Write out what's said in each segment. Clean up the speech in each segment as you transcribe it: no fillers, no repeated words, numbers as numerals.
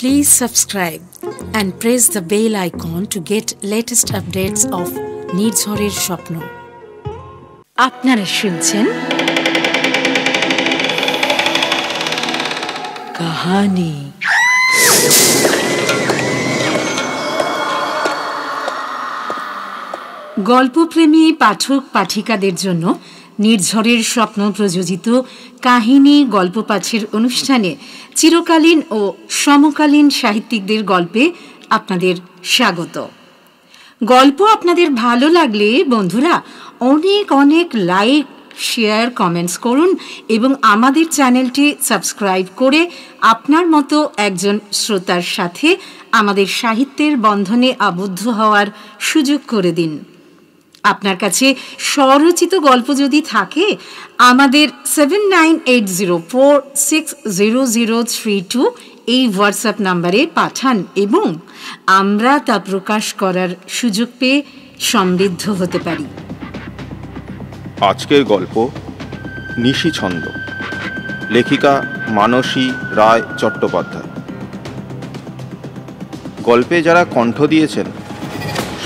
Please subscribe and press the bell icon to get latest updates of নির্ঝরের স্বপ্ন। আপনারা শুনছেন কাহানি। গল্পপ্রেমী পাঠক পাঠিকাদের জন্য নির্ঝরের স্বপ্ন প্রযোজিত কাহিনী গল্প পাঠের অনুষ্ঠানে চিরকালীন ও সমকালীন সাহিত্যিকদের গল্পে আপনাদের স্বাগত। গল্প আপনাদের ভালো লাগলে বন্ধুরা অনেক অনেক লাইক, শেয়ার, কমেন্টস করুন এবং আমাদের চ্যানেলটি সাবস্ক্রাইব করে আপনার মতো একজন শ্রোতার সাথে আমাদের সাহিত্যের বন্ধনে আবদ্ধ হওয়ার সুযোগ করে দিন। আপনার কাছে স্বরচিত গল্প যদি থাকে আমাদের 7980460032 এই হোয়াটসঅ্যাপ নাম্বারে পাঠান এবং আমরা তা প্রকাশ করার সুযোগ পেয়ে সমৃদ্ধ হতে পারি। আজকের গল্প নিশি ছন্দ, লেখিকা মানসী রায় চট্টোপাধ্যায়। গল্পে যারা কণ্ঠ দিয়েছেন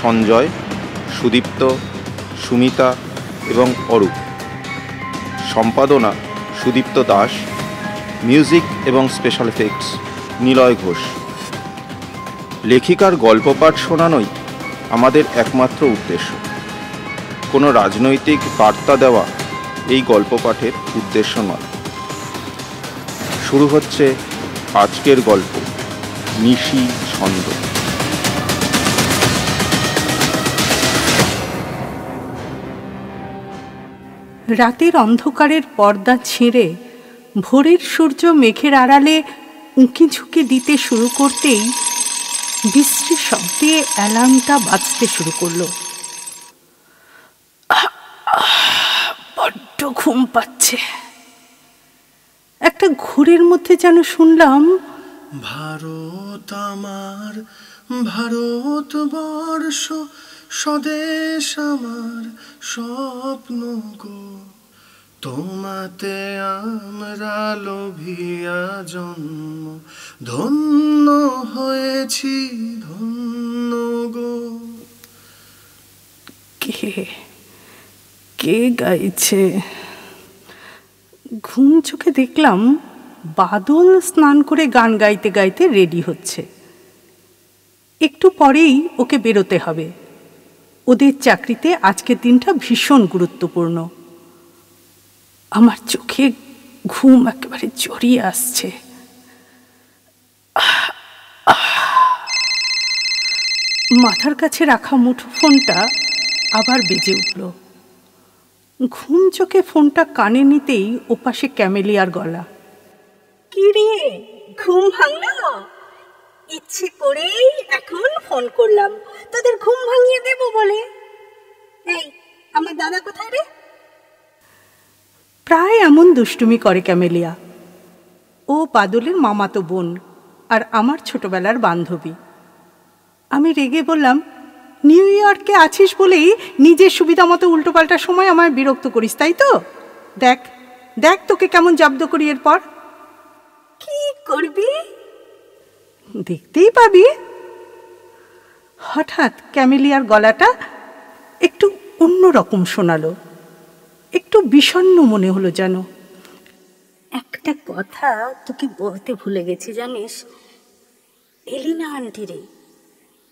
সঞ্জয়, সুদীপ্ত, সুমিতা এবং অরূপ। সম্পাদনা সুদীপ্ত দাস। মিউজিক এবং স্পেশাল এফেক্টস নিলয় ঘোষ। লেখিকার গল্প পাঠ শোনানোই আমাদের একমাত্র উদ্দেশ্য। কোনো রাজনৈতিক বার্তা দেওয়া এই গল্প পাঠের উদ্দেশ্য নয়। শুরু হচ্ছে আজকের গল্প নিশি ছন্দ। রাতের অন্ধকারের পর্দা ছিঁড়ে ভোরের সূর্য মেঘের আড়ালে উঁকি ঝুঁকি দিতে শুরু করতেই বিশ্রী শব্দে অ্যালার্মটা বাজতে শুরু করলো। বড্ড ঘুম পাচ্ছে। একটা ঘোরের মধ্যে যেন শুনলাম, ভারত আমার ভারতবর্ষ, স্বদেশ আমার স্বপ্ন গো, তোমাতে আমরা লোভিয়া জন্ম, ধন্য হয়েছি ধন্য গো। কে গাইছে? ঘুম চোখে দেখলাম বাদল স্নান করে গান গাইতে গাইতে রেডি হচ্ছে। একটু পরেই ওকে বেরোতে হবে। ওদের চাকরিতে আজকের দিনটা ভীষণ গুরুত্বপূর্ণ। আমার চোখে ঘুম একেবারে জড়িয়ে আসছে। মাথার কাছে রাখা মুঠোফোনটা আবার বেজে উঠল। ঘুম চোখে ফোনটা কানে নিতেই ওপাশে ক্যামেলিয়ার গলা। কি রে, ঘুম ভাঙলো? ইচ্ছে করেই এখন ফোন করলাম, তোদের ঘুম ভাঙিয়ে দেব বলে। এই, আমার দাদা কোথায় রে? প্রায় এমন দুষ্টুমি করে ক্যামেলিয়া। ও বাদলের মামাতো বোন আর আমার ছোটবেলার বান্ধবী। আমি রেগে বললাম, নিউ ইয়র্কে আছিস বলেই নিজের সুবিধা মতো উল্টোপাল্টা সময় আমায় বিরক্ত করিস, তাই তো? দেখ দেখ তোকে কেমন জব্দ করি এরপর। কি করবি? দেখতেই পাবি। হঠাৎ ক্যামেলিয়ার গলাটা একটু অন্যরকম শোনালো। একটু বিষণ্ণ মনে হলো যেন। একটা কথা তোকে বলতে ভুলে গেছি জানিস, এলিনা আন্টি রে,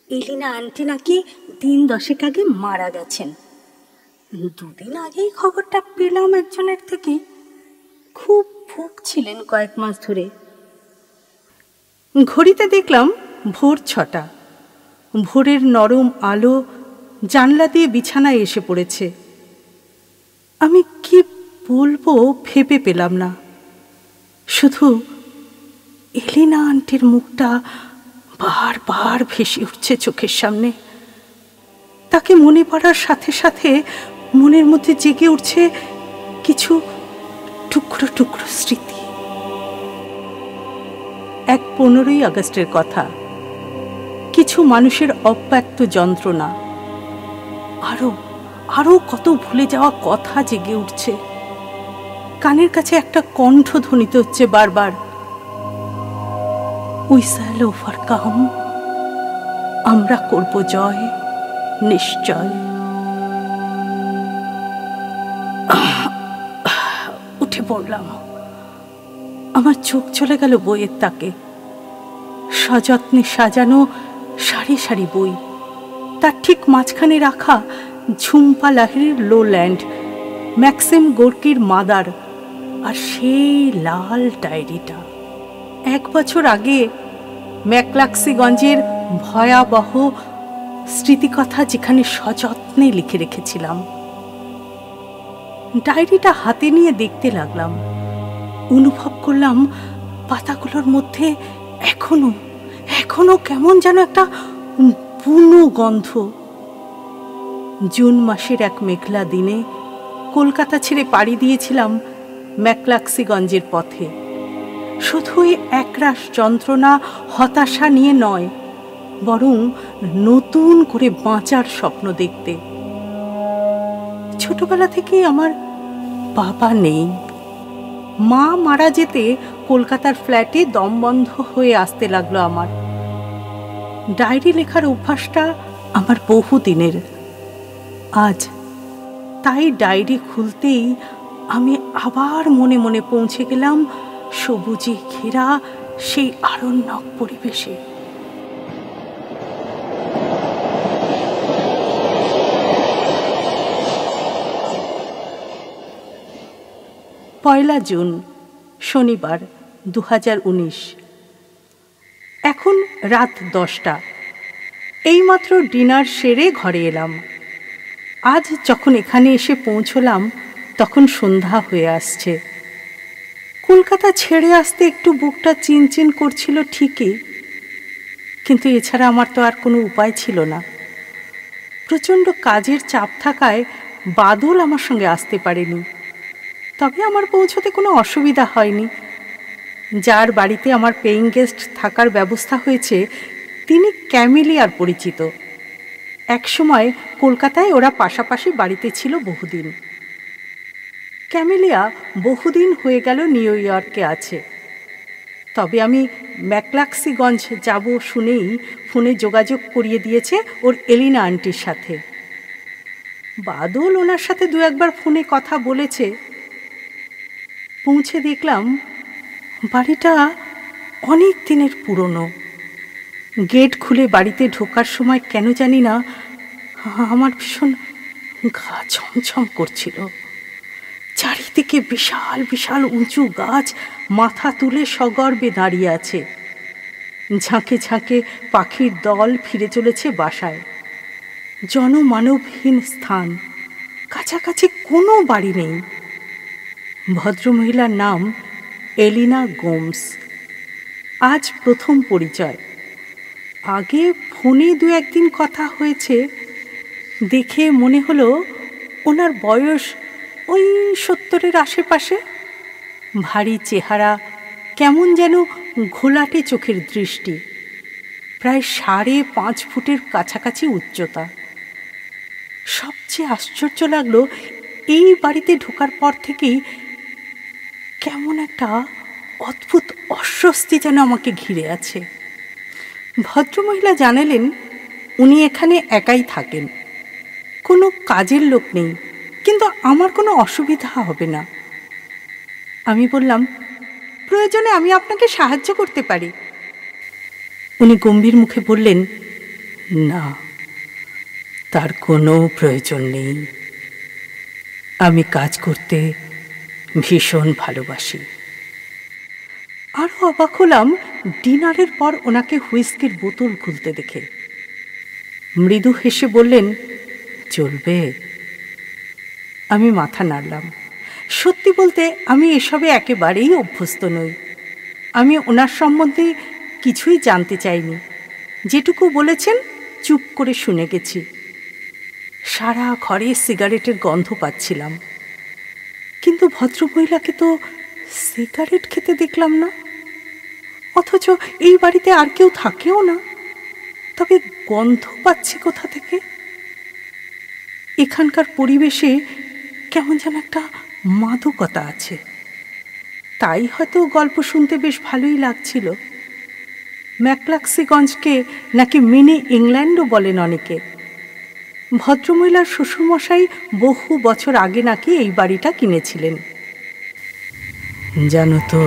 এলিনা আন্টি নাকি দিন 10 আগে মারা গেছেন। 2 দিন আগেই খবরটা পেলাম একজনের থেকে। খুব ভুগছিলেন কয়েক মাস ধরে। ঘড়িতে দেখলাম ভোর 6টা। ভোরের নরম আলো জানলা দিয়ে বিছানায় এসে পড়েছে। আমি কি বলবো ভেবে পেলাম না। শুধু এলিনা আন্টির মুখটা বারবার ভেসে উঠছে চোখের সামনে। তাকে মনে পড়ার সাথে সাথে মনের মধ্যে জেগে উঠছে কিছু টুকরো টুকরো স্মৃতি। 15ই আগস্টের কথা। কিছু মানুষের অব্যক্ত যন্ত্রণা, আরো আরো কত ভুলে যাওয়া কথা জেগে উঠছে। কানের কাছে একটা কণ্ঠ ধ্বনিত হচ্ছে বারবার, উই শ্যাল ওভারকাম, আমরা করব জয় নিশ্চয়। উঠে পড়লাম। আমার চোখ চলে গেল বইয়ের তাকে। সযত্নে সাজানো সারি সারি বই, তার ঠিক মাঝখানে রাখা ঝুম্পা লাহিড়ির লোল্যান্ড, ম্যাক্সিম গোর্কির মাদার, আর সেই লাল ডায়েরিটা। 1 বছর আগে ম্যাকলাক্সিগঞ্জের ভয়াবহ স্মৃতিকথা যেখানে সযত্নে লিখে রেখেছিলাম। ডায়েরিটা হাতে নিয়ে দেখতে লাগলাম। অনুভব করলাম পাতাগুলোর মধ্যে এখনো এখনো কেমন যেন একটা বুনো গন্ধ। জুন মাসের এক মেঘলা দিনে কলকাতা ছেড়ে পাড়ি দিয়েছিলাম ম্যাকলাক্সিগঞ্জের পথে, শুধুই একরাশ যন্ত্রণা হতাশা নিয়ে নয়, বরং নতুন করে বাঁচার স্বপ্ন দেখতে। ছোটবেলা থেকেই আমার বাবা নেই। মা মারা যেতে কলকাতার ফ্ল্যাটে দম বন্ধ হয়ে আসতে লাগলো আমার। ডায়েরি লেখার অভ্যাসটা আমার বহুদিনের। আজ তাই ডায়েরি খুলতেই আমি আবার মনে মনে পৌঁছে গেলাম সবুজে ঘেরা সেই আরণ্যক পরিবেশে। পয়লা জুন, শনিবার, 2019। এখন রাত 10টা। এইমাত্র ডিনার সেরে ঘরে এলাম। আজ যখন এখানে এসে পৌঁছলাম তখন সন্ধ্যা হয়ে আসছে। কলকাতা ছেড়ে আসতে একটু বুকটা চিনচিন করছিল ঠিকই, কিন্তু এছাড়া আমার তো আর কোনো উপায় ছিল না। প্রচণ্ড কাজের চাপ থাকায় বাদল আমার সঙ্গে আসতে পারেনি। তবে আমার পৌঁছতে কোনো অসুবিধা হয়নি। যার বাড়িতে আমার পেইং গেস্ট থাকার ব্যবস্থা হয়েছে তিনি ক্যামেলিয়ার পরিচিত। একসময় কলকাতায় ওরা পাশাপাশি বাড়িতে ছিল বহুদিন। ক্যামেলিয়া বহুদিন হয়ে গেল নিউ ইয়র্কে আছে। তবে আমি ম্যাকলাক্সিগঞ্জ যাব শুনেই ফোনে যোগাযোগ করিয়ে দিয়েছে ওর এলিনা আন্টির সাথে। বাদল ওনার সাথে 2-1 বার ফোনে কথা বলেছে। পৌঁছে দেখলাম বাড়িটা অনেক দিনের পুরনো। গেট খুলে বাড়িতে ঢোকার সময় কেন জানি না আমার ভীষণ গা ছমছম করছিল। চারিদিকে বিশাল বিশাল উঁচু গাছ মাথা তুলে সগর্বে দাঁড়িয়ে আছে। ঝাঁকে ঝাঁকে পাখির দল ফিরে চলেছে বাসায়। জনমানবহীন স্থান, কাছাকাছি কোনো বাড়ি নেই। ভদ্রমহিলার নাম এলিনা গোমস। আজ প্রথম পরিচয়। আগে ফোনে 2-1 দিন কথা হয়েছে। দেখে মনে হলো ওনার বয়স ওই 70-এর আশেপাশে। ভারী চেহারা, কেমন যেন ঘোলাটে চোখের দৃষ্টি, প্রায় 5.5 ফুটের কাছাকাছি উচ্চতা। সবচেয়ে আশ্চর্য লাগলো এই বাড়িতে ঢোকার পর থেকেই কেমন একটা অদ্ভুত অস্বস্তি যেন আমাকে ঘিরে আছে। ভদ্রমহিলা জানালেন উনি এখানে একাই থাকেন, কোনো কাজের লোক নেই, কিন্তু আমার কোনো অসুবিধা হবে না। আমি বললাম, প্রয়োজনে আমি আপনাকে সাহায্য করতে পারি। উনি গম্ভীর মুখে বললেন, না, তার কোনো প্রয়োজন নেই। আমি কাজ করতে ভীষণ ভালোবাসি। আরও অবাক হলাম ডিনারের পর ওনাকে হুইস্কির বোতল খুলতে দেখে। মৃদু হেসে বললেন, চলবে? আমি মাথা নাড়লাম। সত্যি বলতে আমি এসবে একেবারেই অভ্যস্ত নই। আমি ওনার সম্বন্ধে কিছুই জানতে চাইনি। যেটুকু বলেছেন চুপ করে শুনে গেছি। সারা ঘরে সিগারেটের গন্ধ পাচ্ছিলাম, কিন্তু ভদ্রমহিলাকে তো সিগারেট খেতে দেখলাম না। অথচ এই বাড়িতে আর কেউ থাকেও না, তবে গন্ধ পাচ্ছি কোথা থেকে? এখানকার পরিবেশে কেমন যেন একটা মাদকতা আছে। তাই হয়তো গল্প শুনতে বেশ ভালোই লাগছিল। ম্যাকলাক্সিগঞ্জকে নাকি মিনি ইংল্যান্ডও বলেন অনেকে। ভদ্রমহিলার শ্বশুরমশাই বহু বছর আগে নাকি এই বাড়িটা কিনেছিলেন। জানো তো,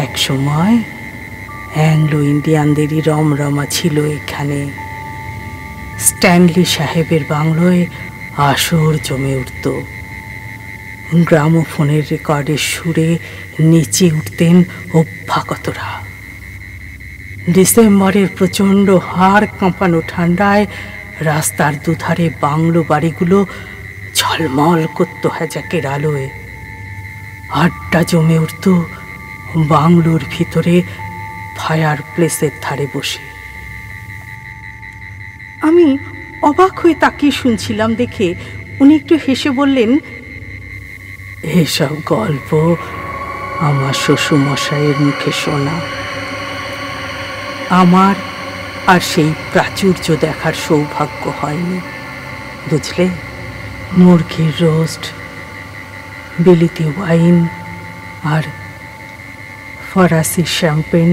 এক সময় অ্যাংলো ইন্ডিয়ানদেরই রমরমা ছিল এখানে। স্ট্যানলি সাহেবের বাংলোয় আসর জমে উঠত। গ্রামোফোনের রেকর্ডের সুরে নেচে উঠতেন অভ্যাগতরা। ডিসেম্বরের প্রচণ্ড হাড় কাঁপানো ঠান্ডায় রাস্তার দুধারে বাংলো বাড়িগুলো ঝলমল করত হ্যাজাকের আলোয়। আড্ডা জমে উঠত বাংলোর ভিতরে ফায়ার প্লেসের ধারে বসে। আমি অবাক হয়ে তাকিয়ে শুনছিলাম দেখে উনি একটু হেসে বললেন, এসব গল্প আমার শ্বশুরমশাইয়ের মুখে শোনা। আমার আর সেই প্রাচুর্য দেখার সৌভাগ্য হয়নি, বুঝলে। মুরগির রোস্ট, বিলিতি ওয়াইন আর ফরাসি শ্যাম্পেন,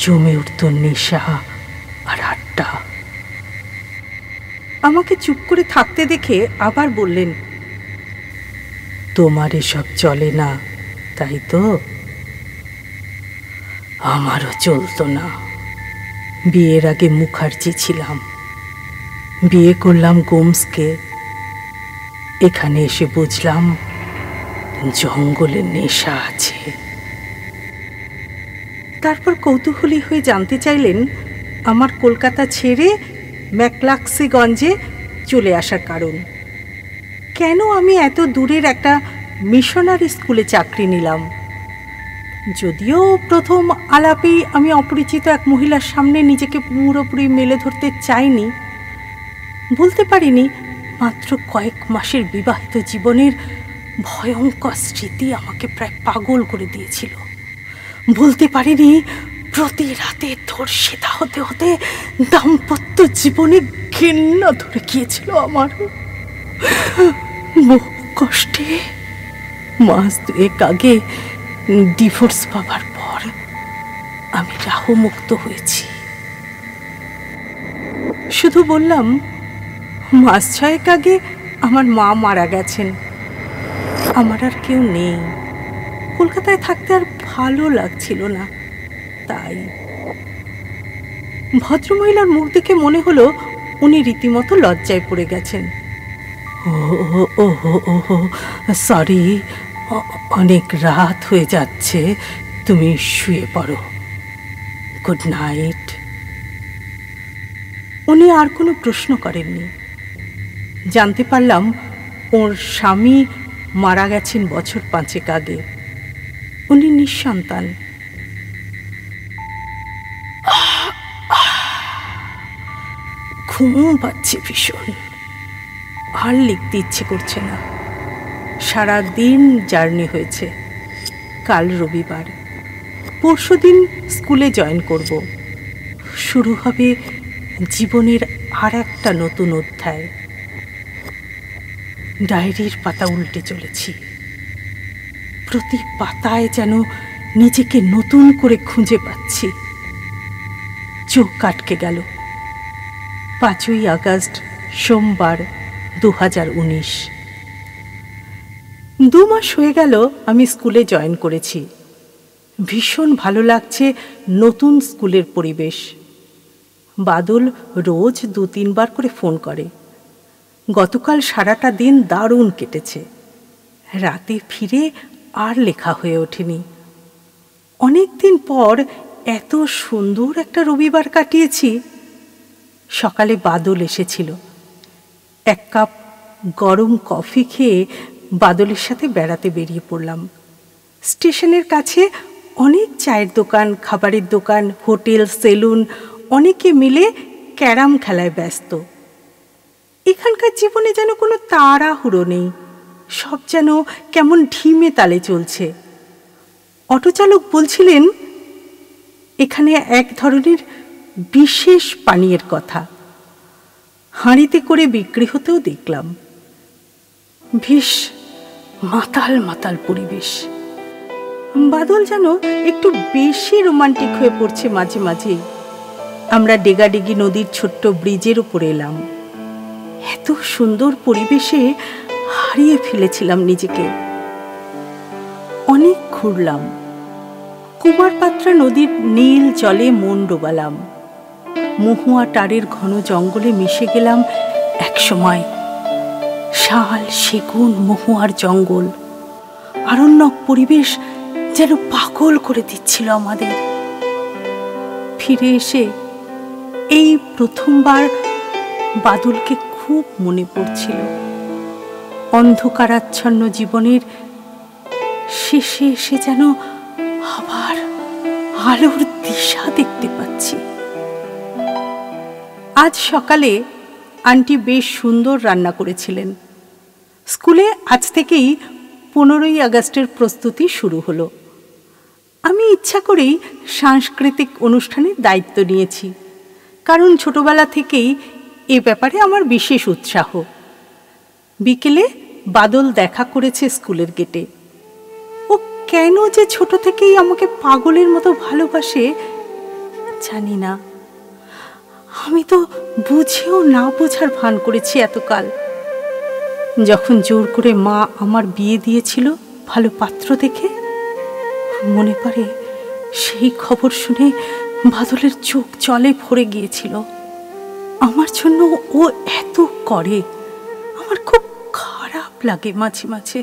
জমে উঠত নেশা আর আড্ডা। আমাকে চুপ করে থাকতে দেখে আবার বললেন, তোমার এসব চলে না, তাই তো? আমারও চলতো না। বিয়ের আগে মুখার্জি ছিলাম, বিয়ে করলাম গোমসকে। এখানে এসে বুঝলাম জঙ্গলে নেশা আছে। তারপর কৌতূহলী হয়ে জানতে চাইলেন আমার কলকাতা ছেড়ে ম্যাকলাক্সিগঞ্জে চলে আসার কারণ। কেন আমি এত দূরের একটা মিশনারি স্কুলে চাকরি নিলাম। যদিও প্রথম আলাপেই আমি অপরিচিত এক মহিলার সামনে নিজেকে পুরোপুরি মেলে ধরতে চাইনি, বলতে পারিনি মাত্র কয়েক মাসের বিবাহিত জীবনের ভয়ঙ্কর স্মৃতি আমাকে প্রায় পাগল করে দিয়েছিল। বলতে পারিনি প্রতি রাতে ধর্ষিতা হতে হতে দাম্পত্য জীবনে ঘেন্না ধরে গিয়েছিল আমার। বহু কষ্টে মাস দুয়েক আগে ডিভোর্স পাবার পর আমি রাহুমুক্ত হয়েছি। শুধু বললাম, মাস ছয়েক আগে আমার মা মারা গেছেন। আমার আর কেউ নেই। কলকাতায় থাকতে আর ভালো লাগছিল না, তাই। ভদ্রমহিলার মুখ দেখে মনে হলো উনি রীতিমতো লজ্জায় পড়ে গেছেন। ও সরি, অনেক রাত হয়ে যাচ্ছে, তুমি শুয়ে পড়ো। Good night. উনি আর কোনো প্রশ্ন করেননি। জানতে পারলাম ওর স্বামী মারা গেছেন বছর 5 আগে। উনি নিঃসন্তান। ঘুম পাচ্ছে ভীষণ, আর লিখতে ইচ্ছে করছে না। সারাদিন জার্নি হয়েছে। কাল রবিবার, পরশুদিন স্কুলে জয়েন করব। শুরু হবে জীবনের আর একটা নতুন অধ্যায়। ডায়েরির পাতা উল্টে চলেছি। প্রতি পাতায় যেন নিজেকে নতুন করে খুঁজে পাচ্ছি। চোখ আটকে গেল। 5ই আগস্ট, সোমবার, 2019। 2 মাস হয়ে গেল আমি স্কুলে জয়েন করেছি। ভীষণ ভালো লাগছে নতুন স্কুলের পরিবেশ। বাদল রোজ 2-3 বার করে ফোন করে। গতকাল সারাটা দিন দারুণ কেটেছে। রাতে ফিরে আর লেখা হয়ে ওঠেনি। অনেক দিন পর এত সুন্দর একটা রবিবার কাটিয়েছি। সকালে বাদল এসেছিল। 1 কাপ গরম কফি খেয়ে বাদলের সাথে বেড়াতে বেরিয়ে পড়লাম। স্টেশনের কাছে অনেক চায়ের দোকান, খাবারের দোকান, হোটেল, সেলুন, অনেকে মিলে ক্যারাম খেলায় ব্যস্ত। এখানকার জীবনে যেন কোনো তাড়াহুড়ো নেই, সব যেন কেমন ঢিমে তালে চলছে। অটোচালক বলছিলেন এখানে এক ধরনের বিশেষ পানীয়ের কথা। হাঁড়িতে করে বিক্রি হতেও দেখলাম। বেশ মাতাল মাতাল পরিবেশ। বাদল যেন একটু বেশি রোমান্টিক হয়ে পড়ছে মাঝে মাঝেই। আমরা ডেগাডেগি নদীর ছোট্ট ব্রিজের উপরে এলাম। এত সুন্দর পরিবেশে হারিয়ে ফেলেছিলাম নিজেকে। অনেক ঘুরলাম, কুমারপাত্রা নদীর নীল জলে মন ডোবালাম, মহুয়া টারের ঘন জঙ্গলে মিশে গেলাম একসময়। শাল, সেগুন, মহুয়ার জঙ্গল, আরণ্যক পরিবেশ যেন পাগল করে দিচ্ছিল আমাদের। ফিরে এসে এই প্রথমবার বাদলকে খুব মনে পড়ছিল। অন্ধকারাচ্ছন্ন জীবনের শেষে এসে যেন আবার আলোর দিশা দেখতে পাচ্ছি। আজ সকালে আন্টি বেশ সুন্দর রান্না করেছিলেন। স্কুলে আজ থেকেই 15ই আগস্টের প্রস্তুতি শুরু হলো। আমি ইচ্ছা করেই সাংস্কৃতিক অনুষ্ঠানের দায়িত্ব নিয়েছি, কারণ ছোটবেলা থেকেই এ ব্যাপারে আমার বিশেষ উৎসাহ। বিকেলে বাদল দেখা করেছে স্কুলের গেটে। ও কেন যে ছোট থেকেই আমাকে পাগলের মতো ভালোবাসে জানি না। আমি তো বুঝেও না বোঝার ভান করেছি এতকাল। যখন জোর করে মা আমার বিয়ে দিয়েছিল ভালো পাত্র দেখে, মনে পড়ে সেই খবর শুনে বাদলের চোখ জলে ভরে গিয়েছিল। আমার জন্য ও এত করে, আমার খুব খারাপ লাগে মাঝে মাঝে।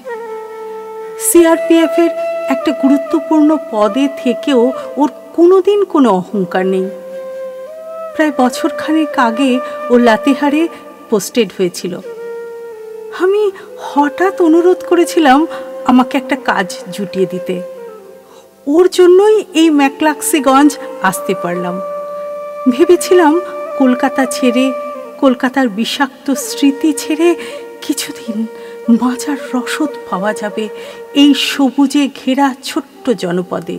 সিআরপিএফ এর একটা গুরুত্বপূর্ণ পদে থেকেও ওর কোনোদিন কোনো অহংকার নেই। প্রায় বছরখানেক আগে ও লাতেহারে পোস্টেড হয়েছিল। আমি হঠাৎ অনুরোধ করেছিলাম আমাকে একটা কাজ জুটিয়ে দিতে। ওর জন্যই এই ম্যাকলাক্সিগঞ্জ আসতে পারলাম। ভেবেছিলাম কলকাতা ছেড়ে, কলকাতার বিষাক্ত স্মৃতি ছেড়ে কিছুদিন বাঁচার রসদ পাওয়া যাবে এই সবুজে ঘেরা ছোট্ট জনপদে।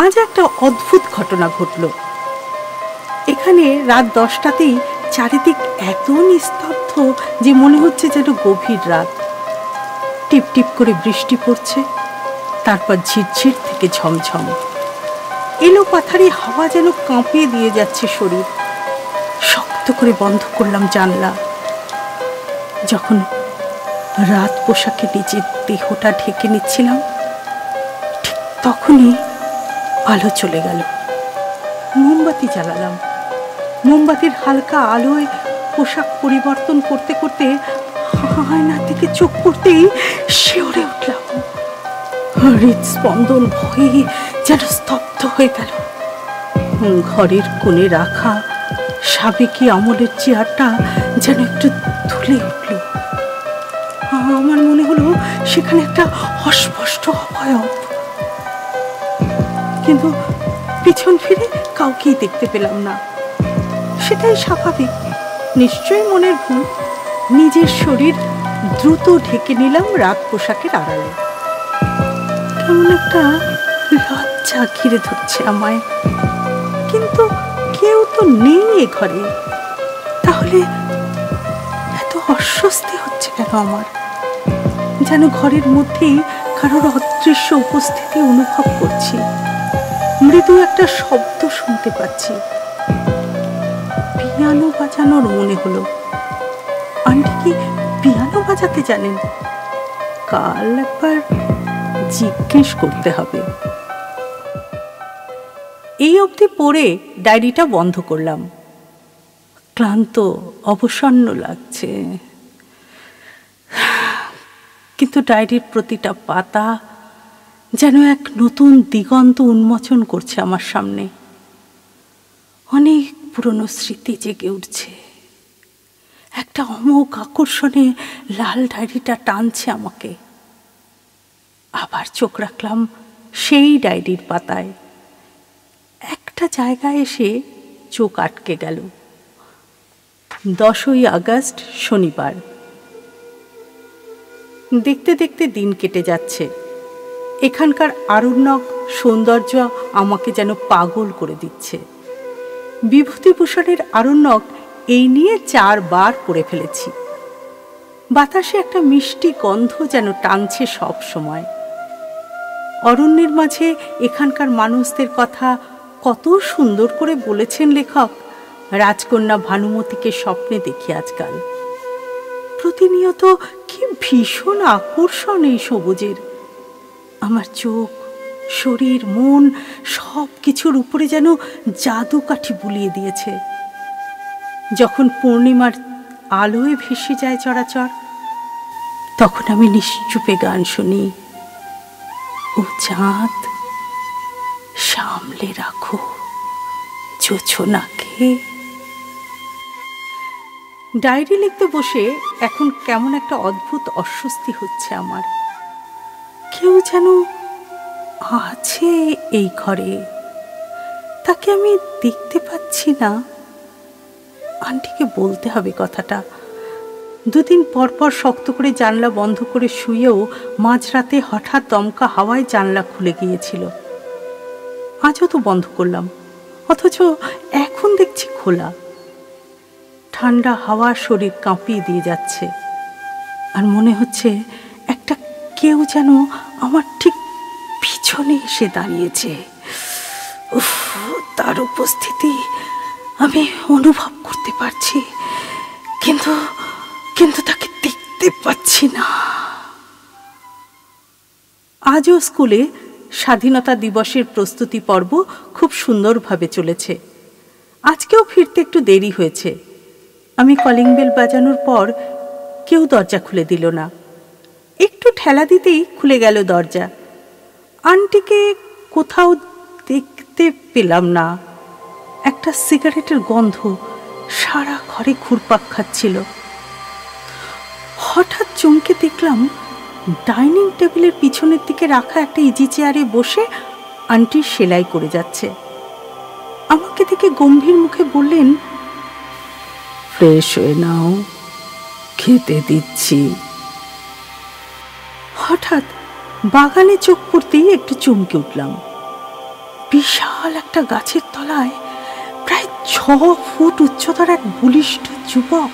আজ একটা অদ্ভুত ঘটনা ঘটল। এখানে রাত 10টাতেই চারিদিক এত নিস্তব্ধ যে মনে হচ্ছে যেন গভীর রাত। টিপ টিপ করে বৃষ্টি পড়ছে, তারপর ঝিরঝির থেকে ঝমঝম। এলো পাথারি হাওয়া যেন কাঁপিয়ে দিয়ে যাচ্ছে শরীর। শক্ত করে বন্ধ করলাম জানলা। যখন রাত পোশাকে নিজের দেহটা ঢেকে নিচ্ছিলাম, ঠিক তখনই আলো চলে গেল। মোমবাতি জ্বালালাম। মোমবাতির হালকা আলোয় পোশাক পরিবর্তন করতে করতে আয়নার দিকে চোখ পড়তেই শিউরে উঠলাম। হৃদস্পন্দন ভয়ে যেন স্তব্ধ হয়ে গেল। ঘরের কোণে রাখা সাবেকি আমলের চেয়ারটা যেন একটু দুলে উঠল। আমার মনে হলো সেখানে একটা অস্পষ্ট অবয়ব, কিন্তু পিছন ফিরে কাউকেই দেখতে পেলাম না। সেটাই স্বাভাবিক, নিশ্চয়ই মনের ভুল। নিজের শরীর দ্রুত ঢেকে নিলাম রাত পোশাকের আড়ালে। কেমন একটা লজ্জা ঘিরে ধরছে আমায়, কিন্তু কেউ তো নেই এ ঘরে। তাহলে এত অস্বস্তি হচ্ছে কেন আমার? যেন ঘরের মধ্যেই কারোর অদৃশ্য উপস্থিতি অনুভব করছি। মৃদু একটা শব্দ শুনতে পাচ্ছি। পিয়ানো বাজানোর মনে হলো। আন্টি কি পিয়ানো বাজাতে জানেন? কাল একবার জিজ্ঞেস করতে হবে। এই অবধি পড়ে ডায়েরিটা বন্ধ করলাম। ক্লান্ত, অবসন্ন লাগছে, কিন্তু ডায়েরির প্রতিটা পাতা যেন এক নতুন দিগন্ত উন্মোচন করছে আমার সামনে। অনেক পুরনো স্মৃতি জেগে উঠছে। একটা অমোঘ আকর্ষণে লাল ডায়েরিটা টানছে আমাকে। আবার চোখ রাখলাম সেই ডায়েরির পাতায়। একটা জায়গায় এসে চোখ আটকে গেল। 10ই আগস্ট, শনিবার। দেখতে দেখতে দিন কেটে যাচ্ছে। এখানকার আরণ্যক সৌন্দর্য আমাকে যেন পাগল করে দিচ্ছে। বিভূতিভূষণের আরণ্যক এই নিয়ে 4 বার পড়ে ফেলেছি। বাতাসে একটা মিষ্টি গন্ধ যেন টানছে সব সময়। অরণ্যের মাঝে এখানকার মানুষদের কথা কত সুন্দর করে বলেছেন লেখক। রাজকন্যা ভানুমতিকে স্বপ্নে দেখি আজকাল। প্রতিনিয়ত কি ভীষণ আকর্ষণ এই সবুজের। আমার চোখ, শরীর, মন সব কিছুর উপরে যেন জাদু কাঠি বুলিয়ে দিয়েছে। যখন পূর্ণিমার আলোয় ভেসে যায় চরাচর, তখন আমি নিশ্চুপে গান শুনি, ও চাঁদ সামলে রাখো জোছনাকে। ডায়েরি লিখতে বসে এখন কেমন একটা অদ্ভুত অস্বস্তি হচ্ছে আমার। কেউ যেন আছে এই ঘরে, তাকে আমি দেখতে পাচ্ছি না। আন্টিকে বলতে হবে কথাটা। দুদিন পর পর শক্ত করে জানলা বন্ধ করে শুয়েও মাঝরাতে হঠাৎ দমকা হাওয়ায় জানলা খুলে গিয়েছিল। আজও তো বন্ধ করলাম, অথচ এখন দেখছি খোলা। ঠান্ডা হাওয়া শরীর কাঁপিয়ে দিয়ে যাচ্ছে, আর মনে হচ্ছে একটা কেউ যেন আমার ঠিক পিছনে এসে দাঁড়িয়েছে। উফ, তার উপস্থিতি আমি অনুভব করতে পারছি, কিন্তু কিন্তু তাকে দেখতে পাচ্ছি না। আজও স্কুলে স্বাধীনতা দিবসের প্রস্তুতি পর্ব খুব সুন্দরভাবে চলেছে। আজকেও ফিরতে একটু দেরি হয়েছে। আমি কলিং বেল বাজানোর পর কেউ দরজা খুলে দিল না। একটু ঠেলা দিতেই খুলে গেল দরজা। আন্টিকে কোথাও দেখতে পেলাম না। একটা সিগারেটের গন্ধ সারা ঘরে ঘুরপাক খাচ্ছিল। হঠাৎ চমকে দেখলাম ডাইনিং টেবিলের পিছনের দিকে রাখা একটা ইজি চেয়ারে বসে আন্টি সেলাই করে যাচ্ছে। আমাকে দেখে গম্ভীর মুখে বললেন, ফ্রেশ হয়ে নাও, খেতে দিচ্ছি। হঠাৎ বাগানে চোখ পড়তেই একটু চমকে উঠলাম। বিশাল একটা গাছের তলায় প্রায় 6 ফুট উচ্চতার এক বলিষ্ঠ যুবক।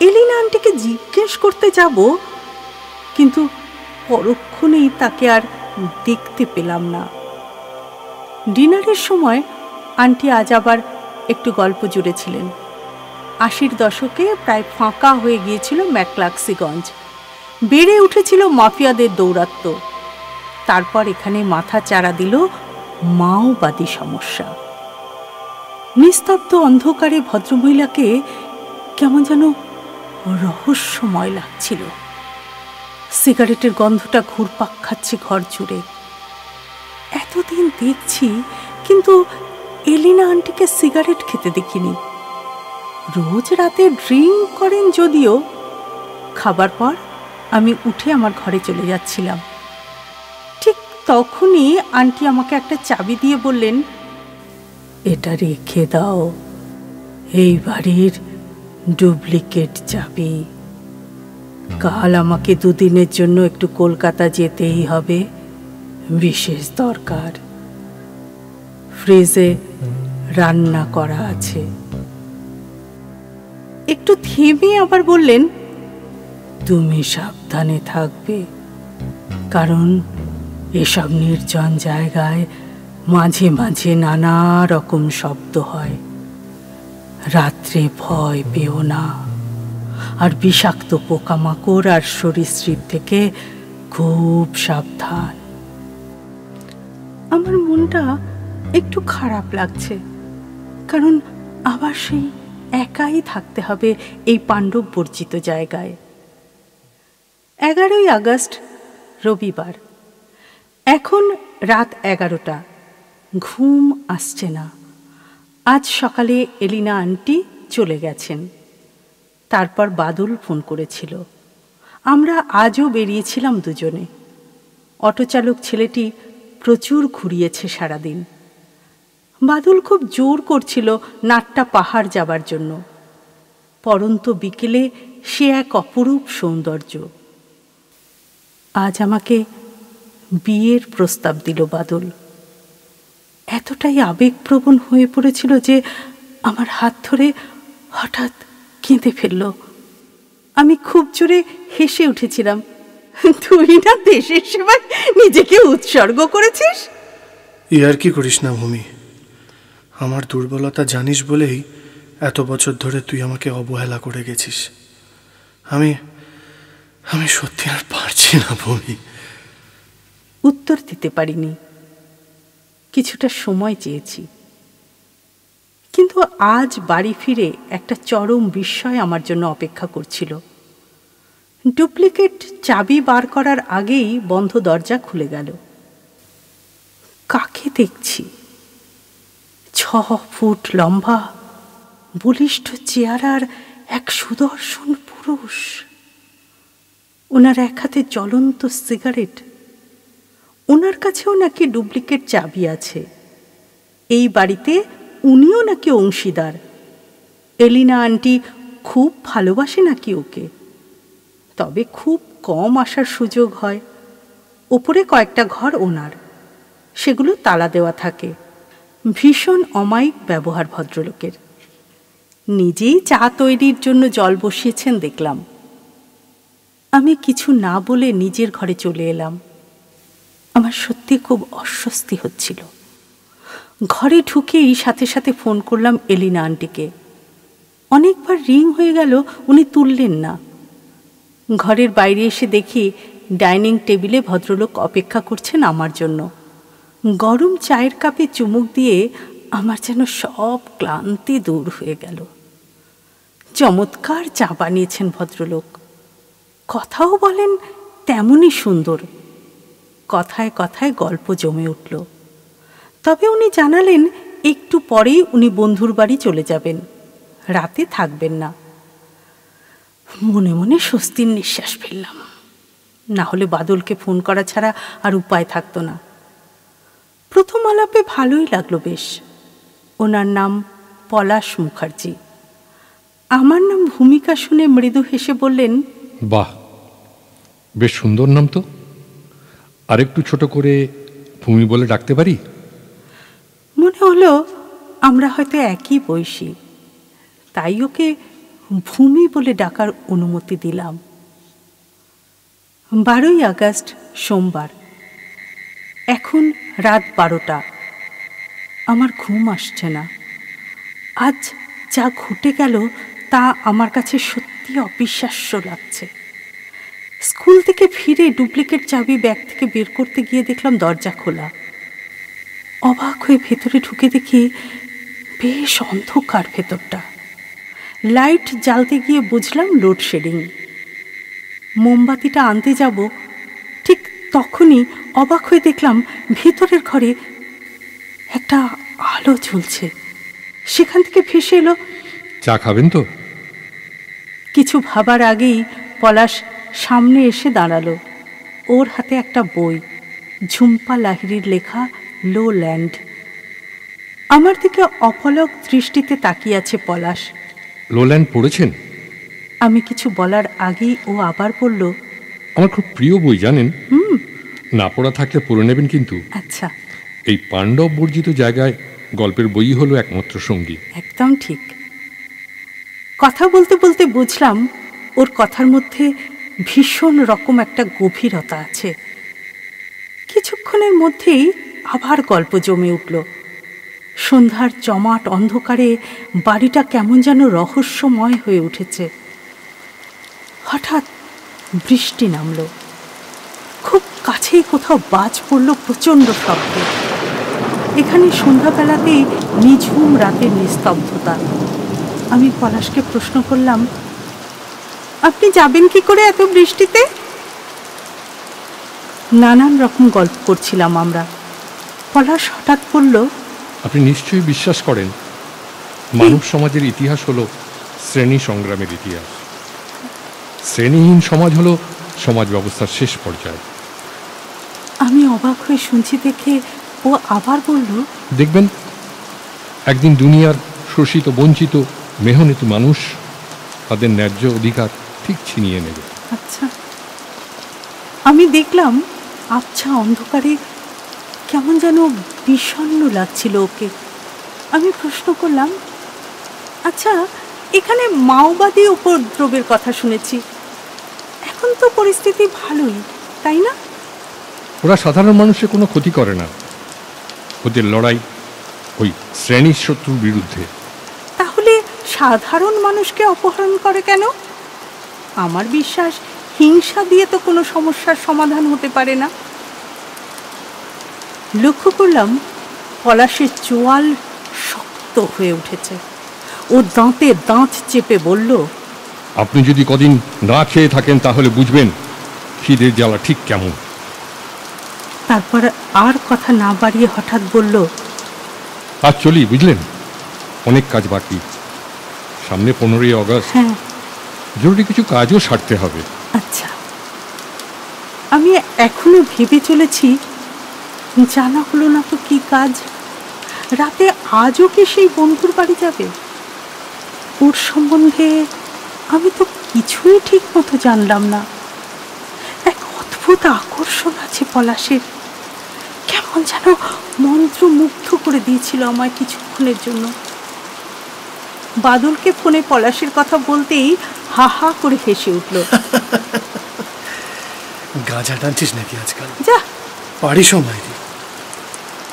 এলিনা আন্টিকে জিজ্ঞেস করতে যাব, কিন্তু পরক্ষণেই তাকে আর দেখতে পেলাম না। ডিনারের সময় আন্টি আজ আবার একটু গল্প জুড়েছিলেন। 80-র দশকে প্রায় ফাঁকা হয়ে গিয়েছিল ম্যাকলাক্সিগঞ্জ, বেড়ে উঠেছিল মাফিয়াদের দৌরাত্ম্য। তারপর এখানে মাথা চারা দিল মাওবাদী সমস্যা। নিস্তব্ধ অন্ধকারে ভদ্রমহিলাকে কেমন যেন রহস্যময় লাগছিল। সিগারেটের গন্ধটা ঘুরপাক খাচ্ছে ঘর জুড়ে। এতদিন দেখছি, কিন্তু এলিনা আন্টিকে সিগারেট খেতে দেখিনি। রোজ রাতে ড্রিঙ্ক করেন যদিও। খাবার পর আমি উঠে আমার ঘরে চলে যাচ্ছিলাম। ঠিক তখনই আন্টি আমাকে একটা চাবি দিয়ে বললেন, এটা রেখে দাও, এই বাড়ির ডুপ্লিকেট চাবি। কাল আমাকে 2 দিনের জন্য একটু কলকাতা যেতেই হবে, বিশেষ দরকার। ফ্রিজে রান্না করা আছে। একটু থেমে আবার বললেন, তুমি সাবধানে থাকবে, কারণ এসব নির্জন জায়গায় মাঝে মাঝে নানা রকম শব্দ হয়। রাত্রে ভয় পেও না, আর বিষাক্ত পোকামাকড় আর সরীসৃপ থেকে খুব সাবধান। আমার মনটা একটু খারাপ লাগছে, কারণ আবার সেই একাই থাকতে হবে এই পাণ্ডব বর্জিত জায়গায়। 11ই আগস্ট, রবিবার। এখন রাত 11টা। ঘুম আসছে না। আজ সকালে এলিনা আন্টি চলে গেছেন। তারপর বাদল ফোন করেছিল। আমরা আজও বেরিয়েছিলাম দুজনে। অটোচালক ছেলেটি প্রচুর ঘুরিয়েছে সারাদিন। বাদল খুব জোর করছিল নাট্টা পাহাড় যাবার জন্য। পরন্ত বিকেলে সে এক অপরূপ সৌন্দর্য। আজ আমাকে বিয়ের প্রস্তাব দিল বাদল। এতটাই আবেগপ্রবণ হয়ে পড়েছিল যে আমার হাত ধরে হঠাৎ কেঁদে ফেলল। আমি খুব জোরে হেসে উঠেছিলাম। তুই না দেশের সেবায় নিজেকে উৎসর্গ করেছিস। ইয়ার কি করিস না ভূমি, আমার দুর্বলতা জানিস বলেই এত বছর ধরে তুই আমাকে অবহেলা করে গেছিস। আমি আমি সত্যি আর পারছি না ভূমি। উত্তর দিতে পারিনি, কিছুটা সময় চেয়েছি। কিন্তু আজ বাড়ি ফিরে একটা চরম বিস্ময় আমার জন্য অপেক্ষা করছিল। ডুপ্লিকেট চাবি বার করার আগেই বন্ধ দরজা খুলে গেল। কাকে দেখছি? 6 ফুট লম্বা, বলিষ্ঠ চেহারার এক সুদর্শন পুরুষ। ওনার এক হাতে জ্বলন্ত সিগারেট। ওনার কাছেও নাকি ডুপ্লিকেট চাবি আছে। এই বাড়িতে উনিও নাকি অংশীদার। এলিনা আন্টি খুব ভালোবাসে নাকি ওকে, তবে খুব কম আসার সুযোগ হয়। ওপরে কয়েকটা ঘর ওনার, সেগুলো তালা দেওয়া থাকে। ভীষণ অমায়িক ব্যবহার ভদ্রলোকের। নিজেই চা তৈরির জন্য জল বসিয়েছেন দেখলাম। আমি কিছু না বলে নিজের ঘরে চলে এলাম। আমার সত্যি খুব অস্বস্তি হচ্ছিল। ঘরে ঢুকেই সাথে সাথে ফোন করলাম এলিনা আন্টিকে। অনেকবার রিং হয়ে গেল, উনি তুললেন না। ঘরের বাইরে এসে দেখি ডাইনিং টেবিলে ভদ্রলোক অপেক্ষা করছেন আমার জন্য। গরম চায়ের কাপে চুমুক দিয়ে আমার যেন সব ক্লান্তি দূর হয়ে গেল। চমৎকার চা বানিয়েছেন ভদ্রলোক, কথাও বলেন তেমনই সুন্দর। কথায় কথায় গল্প জমে উঠল। তবে উনি জানালেন একটু পরেই উনি বন্ধুর বাড়ি চলে যাবেন, রাতে থাকবেন না। মনে মনে স্বস্তির নিঃশ্বাস ফেললাম। না হলে বাদলকে ফোন করা ছাড়া আর উপায় থাকতো না। প্রথম আলাপে ভালোই লাগলো বেশ। ওনার নাম পলাশ মুখার্জি। আমার নাম ভূমিকা শুনে মৃদু হেসে বললেন, বাহ, বেশ সুন্দর নাম তো। আরেকটু ছোট করে ভূমি বলে ডাকতে পারি? মনে হলো আমরা হয়তো একই বয়সী, তাই ওকে ভূমি বলে ডাকার অনুমতি দিলাম। 12ই আগস্ট সোমবার। এখন রাত 12টা। আমার ঘুম আসছে না। আজ যা ঘটে গেল তা আমার কাছে সত্যি অবিশ্বাস্য লাগছে। স্কুল থেকে ফিরে ডুপ্লিকেট চাবি ব্যাগ থেকে বের করতে গিয়ে দেখলাম দরজা খোলা। অবাক হয়ে ভেতরে ঢুকে দেখি বেশ অন্ধকার ভেতরটা। লাইট জ্বালতে গিয়ে বুঝলাম লোডশেডিং। মোমবাতিটা আনতে যাব, ঠিক তখনই অবাক হয়ে দেখলাম ভেতরের ঘরে একটা আলো জ্বলছে। সেখান থেকে ভেসে এলো, চা খাবেন তো? কিছু ভাবার আগেই পলাশ সামনে এসে দাঁড়ালো। ওর হাতে একটা বই, ঝুম্পা লাহিড়ির লেখা লো ল্যান্ড। আমার দিকে অপলক দৃষ্টিতে তাকিয়ে আছে পলাশ। লোল্যান্ড পড়েছেন? আমি কিছু বলার আগেই ও আবার বলল, আমার খুব প্রিয় বই জানেন। না পড়া থাকলে পড়ে নেবেন কিন্তু। আচ্ছা। এই পাণ্ডব বর্জিত জায়গায় গল্পের বই হলো একমাত্র সঙ্গী। একদম ঠিক। কথা বলতে বলতে বুঝলাম ওর কথার মধ্যে ভীষণ রকম একটা গভীরতা আছে। কিছুক্ষণের মধ্যেই আবার গল্প জমে উঠল। সন্ধ্যার জমাট অন্ধকারে বাড়িটা কেমন যেন রহস্যময় হয়ে উঠেছে। হঠাৎ বৃষ্টি নামল। খুব কাছেই কোথাও বাজ পড়ল প্রচণ্ড শব্দে। এখানে সন্ধ্যাবেলাতেই নিঝুম রাতের নিস্তব্ধতা। আমি পলাশকে প্রশ্ন করলাম, আপনি যাবেন কি করে এত বৃষ্টিতে? নানান রকম গল্প করছিলাম আমরা। পলাশ হঠাৎ বলল, আপনি নিশ্চয়ই বিশ্বাস করেন মানব সমাজের ইতিহাস হলো শ্রেণী সংগ্রামের ইতিহাস। শ্রেণীহীন সমাজ হলো সমাজ ব্যবস্থার শেষ পর্যায়ে। আমি অবাক হয়ে শুনছি দেখে ও আবার বলল, দেখবেন একদিন দুনিয়ার শোষিত বঞ্চিত মেহনতি মানুষ তাদের ন্যায্য অধিকার ঠিক ছিনিয়ে নেবে। আচ্ছা। আমি দেখলাম আবছা অন্ধকারে কেমন যেন বিষণ্ণ লাগছিল ওকে। আমি প্রশ্ন করলাম, আচ্ছা, এখানে মাওবাদী উপদ্রবের কথা শুনেছি, এখন তো পরিস্থিতি ভালোই, তাই না? ওরা সাধারণ মানুষের কোনো ক্ষতি করে না, ওদের লড়াই ওই শ্রেণীর শত্রুর বিরুদ্ধে। তাহলে সাধারণ মানুষকে অপহরণ করে কেন? আমার বিশ্বাস হিংসা দিয়ে তো কোনো সমস্যার সমাধান হতে পারে না। লক্ষ্য করলাম পলাশের চোয়াল শক্ত হয়ে উঠেছে। ও দাঁতে দাঁত চেপে বলল, আপনি যদি কদিন না খেয়ে থাকেন তাহলে বুঝবেন খিদের জ্বালা ঠিক কেমন। তারপর আর কথা না বাড়িয়ে হঠাৎ বলল, আজ চলি, বুঝলেন, অনেক কাজ বাকি, সামনে 15ই আগস্ট। হ্যাঁ, জরুরি কিছু কাজও সারতে হবে। আচ্ছা। আমি এখনো ভেবে চলেছি, জানা হলো না তো কি কাজ। রাতে আজও কি সেই বন্ধুর বাড়ি যাবে? ওর সম্বন্ধে আমি তো কিছুই ঠিক মতো জানলাম না। এক অদ্ভুত আকর্ষণ আছে পলাশের, কেমন যেন মন্ত্রমুগ্ধ করে দিয়েছিল আমায় কিছুক্ষণের জন্য। বাদলকে ফোনে পলাশের কথা বলতেই হা হা করে হেসে উঠল। গাঁজা টানছিস নাকি আজকাল? যা পারিস মাইরি,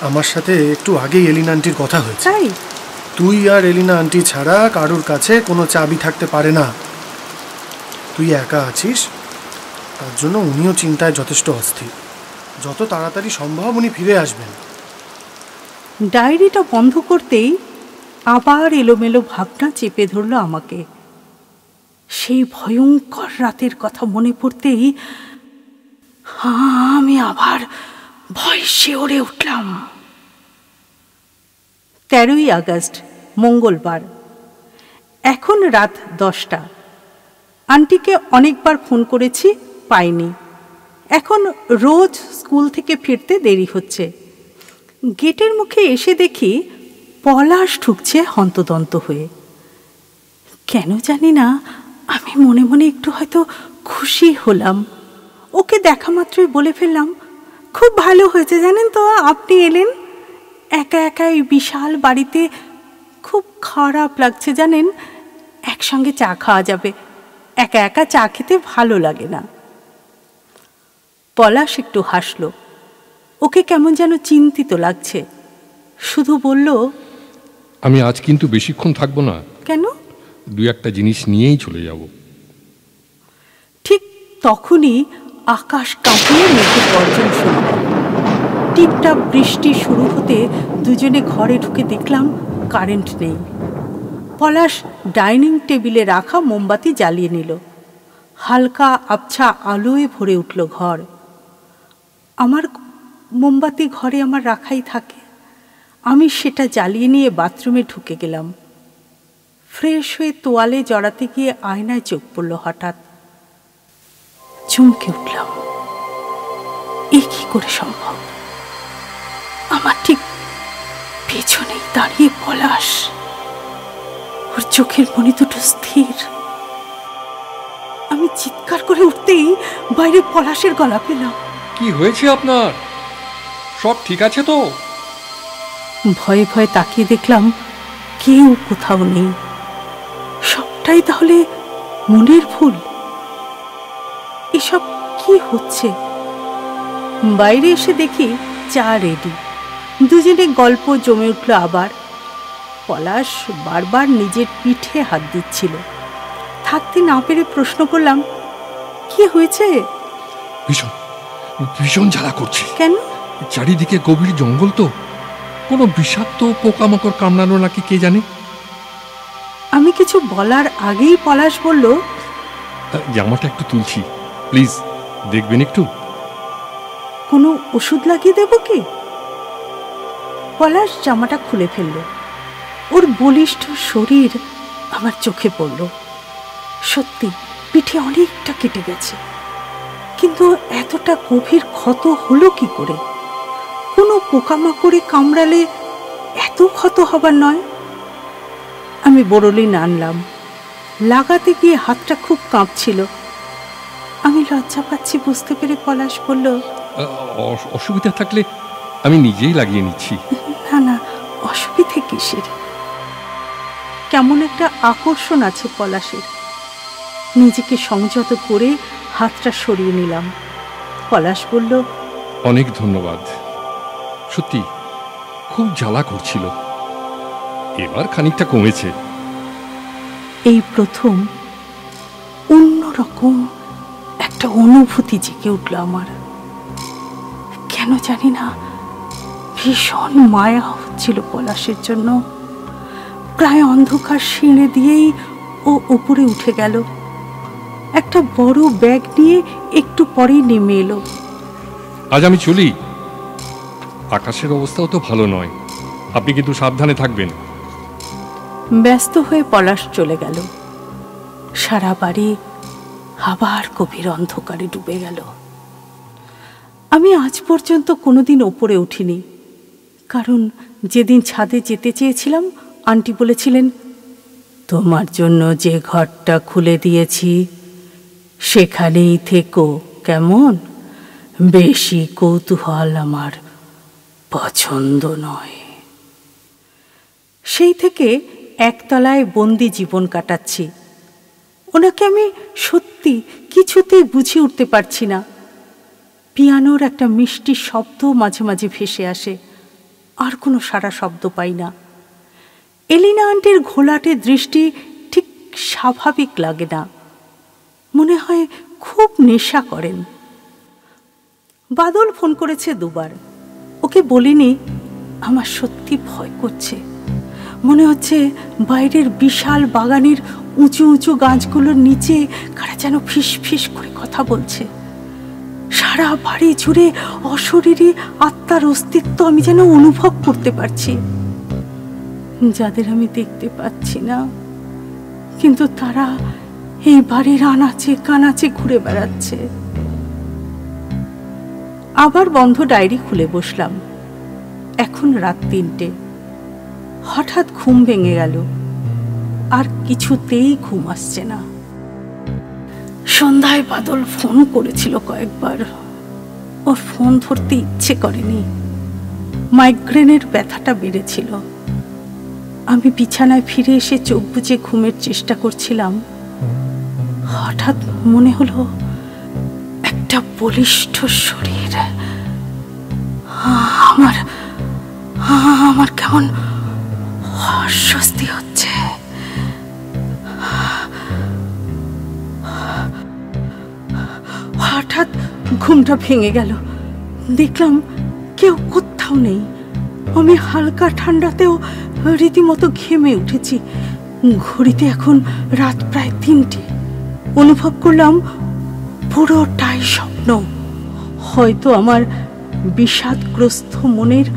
আমার সাথে একটু আগেই এলিনা আন্টির কথা হয়েছে। তাই? তুই আর এলিনা আন্টি ছাড়া কারোর কাছে কোনো চাবি থাকতে পারে না। তুই একা আছিস, তার জন্য উনিও চিন্তায় যথেষ্ট অস্থির। যত তাড়াতাড়ি সম্ভব উনি ফিরে আসবেন। ডায়েরিটা বন্ধ করতেই আবার এলোমেলো ভাবনা চেপে ধরল আমাকে। সেই ভয়ঙ্কর রাতের কথা মনে পড়তেই আমি আবার ভয় শিউরে উঠলাম। 13ই আগস্ট, মঙ্গলবার। এখন রাত 10টা। আন্টিকে অনেকবার ফোন করেছি, পাইনি। এখন রোজ স্কুল থেকে ফিরতে দেরি হচ্ছে। গেটের মুখে এসে দেখি পলাশ ঢুকছে হন্তদন্ত হয়ে। কেন জানি না, আমি মনে মনে একটু হয়তো খুশি হলাম। ওকে দেখা মাত্রই বলে ফেললাম, খুব ভালো হয়েছে জানেন তো আপনি এলেন। একা একা এই বিশাল বাড়িতে খুব খারাপ লাগছে জানেন। একসঙ্গে চা খাওয়া যাবে, একা একা চা খেতে ভালো লাগে না। পলাশ একটু হাসল। ওকে কেমন যেন চিন্তিত লাগছে। শুধু বলল, আমি আজ কিন্তু বেশিক্ষণ থাকবো না। কেন? 2-1টা জিনিস নিয়েই চলে যাব। ঠিক তখনই আকাশ কাঁপিয়ে মেঘে গর্জন শুরু হল। টিপটাপ বৃষ্টি শুরু হতে দুজনে ঘরে ঢুকে দেখলাম কারেন্ট নেই। পলাশ ডাইনিং টেবিলে রাখা মোমবাতি জ্বালিয়ে নিল। হালকা আবছা আলোয় ভরে উঠল ঘর। আমার মোমবাতি ঘরে আমার রাখাই থাকে। আমি সেটা জ্বালিয়ে নিয়ে বাথরুমে ঢুকে গেলাম। ফ্রেশ হয়ে তোয়ালে জড়াতে গিয়ে আয়নায় চোখ পড়ল হঠাৎ। চমকে উঠলাম, এ কি করে সম্ভব? আমার ঠিক পেছনেই দাঁড়িয়ে পলাশ। ওর চোখের মনি দুটো স্থির। আমি চিৎকার করে উঠতেই বাইরে পলাশের গলা পেলাম। কি হয়েছে আপনার? সব ঠিক আছে তো? ভয়ে ভয়ে তাকিয়ে দেখলাম কেউ কোথাও নেই। সবটাই তাহলে মনের ভুল? এসব কি হচ্ছে? বাইরে এসে দেখি চা রেডি। দুজনে গল্প জমে উঠল আবার। পলাশ বারবার নিজের পিঠে হাত দিচ্ছিল। থাকতে না পেরে প্রশ্ন করলাম, কি হয়েছে? ভীষণ ভীষণ জ্বালা করছে। কেন? চারিদিকে গভীর জঙ্গল তো, কোনো বিষাক্ত পোকামাকড় কামড়ানো নাকি কে জানে। আমি কিছু বলার আগেই পলাশ বলল, জামাটা একটু তুলছি, প্লিজ দেখবেন একটু। কোনো ওষুধ লাগিয়ে দেব কি? পলাশ জামাটা খুলে ফেলল। ওর বলিষ্ঠ শরীর আমার চোখে পড়ল। সত্যি পিঠে অনেকটা কেটে গেছে, কিন্তু এতটা গভীর ক্ষত হলো কি করে? কোনো পোকামাকড়ে কামড়ালে এত ক্ষত হবার নয়। আমি বোরোলিন আনলাম। লাগাতে গিয়ে হাতটা খুব কাঁপছিল। আমি লজ্জা পাচ্ছি বুঝতে পেরে পলাশ বলল, অসুবিধা থাকলে আমি নিজেই লাগিয়ে নিচ্ছি। না না, অসুবিধে কিসের? কেমন একটা আকর্ষণ আছে পলাশের। নিজেকে সংযত করে হাতটা সরিয়ে নিলাম। পলাশ বলল, অনেক ধন্যবাদ। সত্যি খুব জ্বালা করছিল, এবার খানিকটা কমেছে। এই প্রথম অন্যরকম একটা অনুভূতি জেগে উঠল আমার। কেন জানি না ভীষণ মায়া হচ্ছিল পলাশের জন্য। প্রায় অন্ধকার সিঁড়ি দিয়েই ও উপরে উঠে গেল। একটা বড় ব্যাগ নিয়ে একটু পরেই নেমে এলো। আজ আমি চলি, আকাশের অবস্থাও তো ভালো নয়, আপনি কিন্তু সাবধানে থাকবেন। ব্যস্ত হয়ে পলাশ চলে গেল। সারা বাড়ি আবার গভীর অন্ধকারে ডুবে গেল। আমি আজ পর্যন্ত কোনোদিন ওপরে উঠিনি, কারণ যেদিন ছাদে যেতে চেয়েছিলাম আন্টি বলেছিলেন, তোমার জন্য যে ঘরটা খুলে দিয়েছি সেখানেই থেকো, কেমন? বেশি কৌতূহল আমার পছন্দ নয়। সেই থেকে একতলায় বন্দি জীবন কাটাচ্ছি। ওনাকে আমি সত্যি কিছুতেই বুঝে উঠতে পারছি না। পিয়ানোর একটা মিষ্টি শব্দ মাঝে মাঝে ভেসে আসে, আর কোনো সারা শব্দ পাই না। এলিনা আন্টির ঘোলাটে দৃষ্টি ঠিক স্বাভাবিক লাগে না, মনে হয় খুব নেশা করেন। বাদল ফোন করেছে দুবার, ওকে বলিনি। আমার সত্যি ভয় করছে, মনে হচ্ছে বাইরের বিশাল বাগানের উঁচু উঁচু গাছগুলোর নিচে কারা যেন ফিস ফিস করে কথা বলছে। সারা বাড়ি জুড়ে অশরীরী আত্মার অস্তিত্ব আমি যেন অনুভব করতে পারছি, যাদের আমি দেখতে পাচ্ছি না, কিন্তু তারা এই বাড়ির আনাচে কানাচে ঘুরে বেড়াচ্ছে। আবার বন্ধ ডায়েরি খুলে বসলাম। এখন রাত 3টে। হঠাৎ ঘুম ভেঙে গেল, আর কিছুতেই ঘুম আসছে না। সন্ধ্যায় বাদল ফোন করেছিল কয়েকবার, ওর ফোন ধরতে ইচ্ছে করেনি। মাইগ্রেনের ব্যথাটা বেড়েছিল। আমি বিছানায় ফিরে এসে চোখ বুজে ঘুমের চেষ্টা করছিলাম। হঠাৎ মনে হলো একটা বলিষ্ঠ শরীর আমার কেমন অস্বস্তি হচ্ছে। হঠাৎ ঘুমটা ভেঙে গেল। দেখলাম কেউ কোথাও নেই। আমি হালকা ঠান্ডাতেও রীতিমতো ঘেমে উঠেছি। ঘড়িতে এখন রাত প্রায় 3টে। অনুভব করলাম পুরোটাই স্বপ্ন, হয়তো আমার বিষাদগ্রস্ত মনের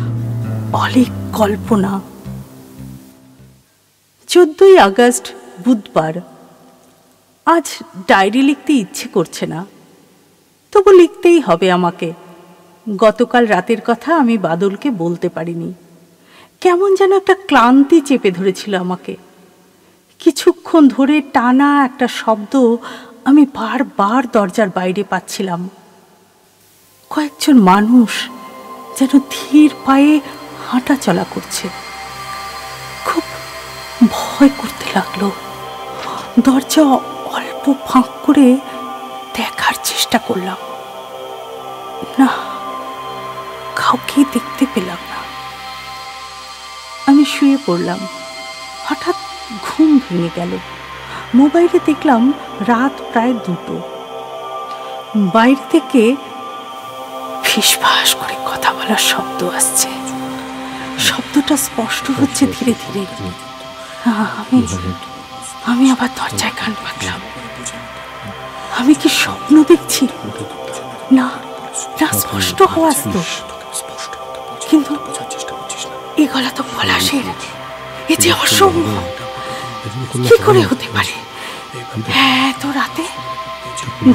অলীক কল্পনা। 14ই আগস্ট, বুধবার। আজ ডায়েরি লিখতে ইচ্ছে করছে না, তবু লিখতেই হবে আমাকে। গতকাল রাতের কথা আমি বাদলকে বলতে পারিনি। কেমন যেন একটা ক্লান্তি চেপে ধরেছিল আমাকে। কিছুক্ষণ ধরে টানা একটা শব্দ আমি বারবার দরজার বাইরে পাচ্ছিলাম। কয়েকজন মানুষ যেন ধীর পায়ে হাঁটা চলা করছে। খুব ভয় করতে লাগলো। দরজা অল্প ফাঁক করে দেখার চেষ্টা করলাম, না, কাউকে দেখতে পেলাম না। আমি শুয়ে পড়লাম। হঠাৎ ঘুম ভেঙে গেল। মোবাইলে দেখলাম রাত প্রায় 2টো। বাইরে থেকে ফিসফাস করে কথা বলার শব্দ আসছে। শব্দটা স্পষ্ট হচ্ছে ধীরে ধীরে। আমি আবার দরজায় কান পাতলাম। আমি কি স্বপ্ন দেখছি? না, স্পষ্ট আওয়াজ তো, কিন্তু এ গলা তো পলাশের। এ যে অসম্ভব, কি করে হতে পারে? এত রাতে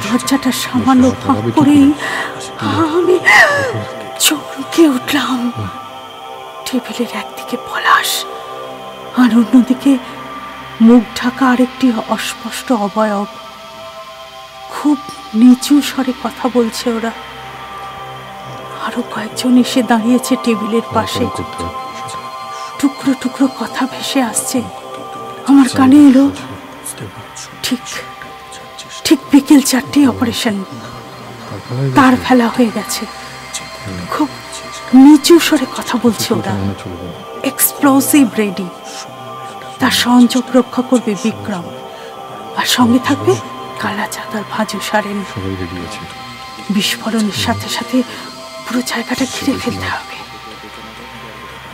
দরজাটা সামান্য ফাঁক করেই আমি চমকে উঠলাম। টেবিলের একদিকে পলাশ, আর অন্যদিকে মুখ ঢাকা আরেকটি অস্পষ্ট অবয়ব। খুব নিচু স্বরে কথা বলছে ওরা। আরো কয়েকজন এসে দাঁড়িয়েছে টেবিলের পাশে। টুকরো টুকরো কথা ভেসে আসছে। আমার কানে এলো, ঠিক ঠিক বিকেল 4টেয় অপারেশন। তার ফেলা হয়ে গেছে। খুব নিচু স্বরে কথা বলছে ওরা। Explosive ready. তার সংযোগ রক্ষা করবে বিক্রম, আর সঙ্গে থাকবে কালা চাঁদার ভাজু সারেন। বিস্ফোরণের সাথে সাথে পুরো জায়গাটা ঘিরে ফেলতে হবে।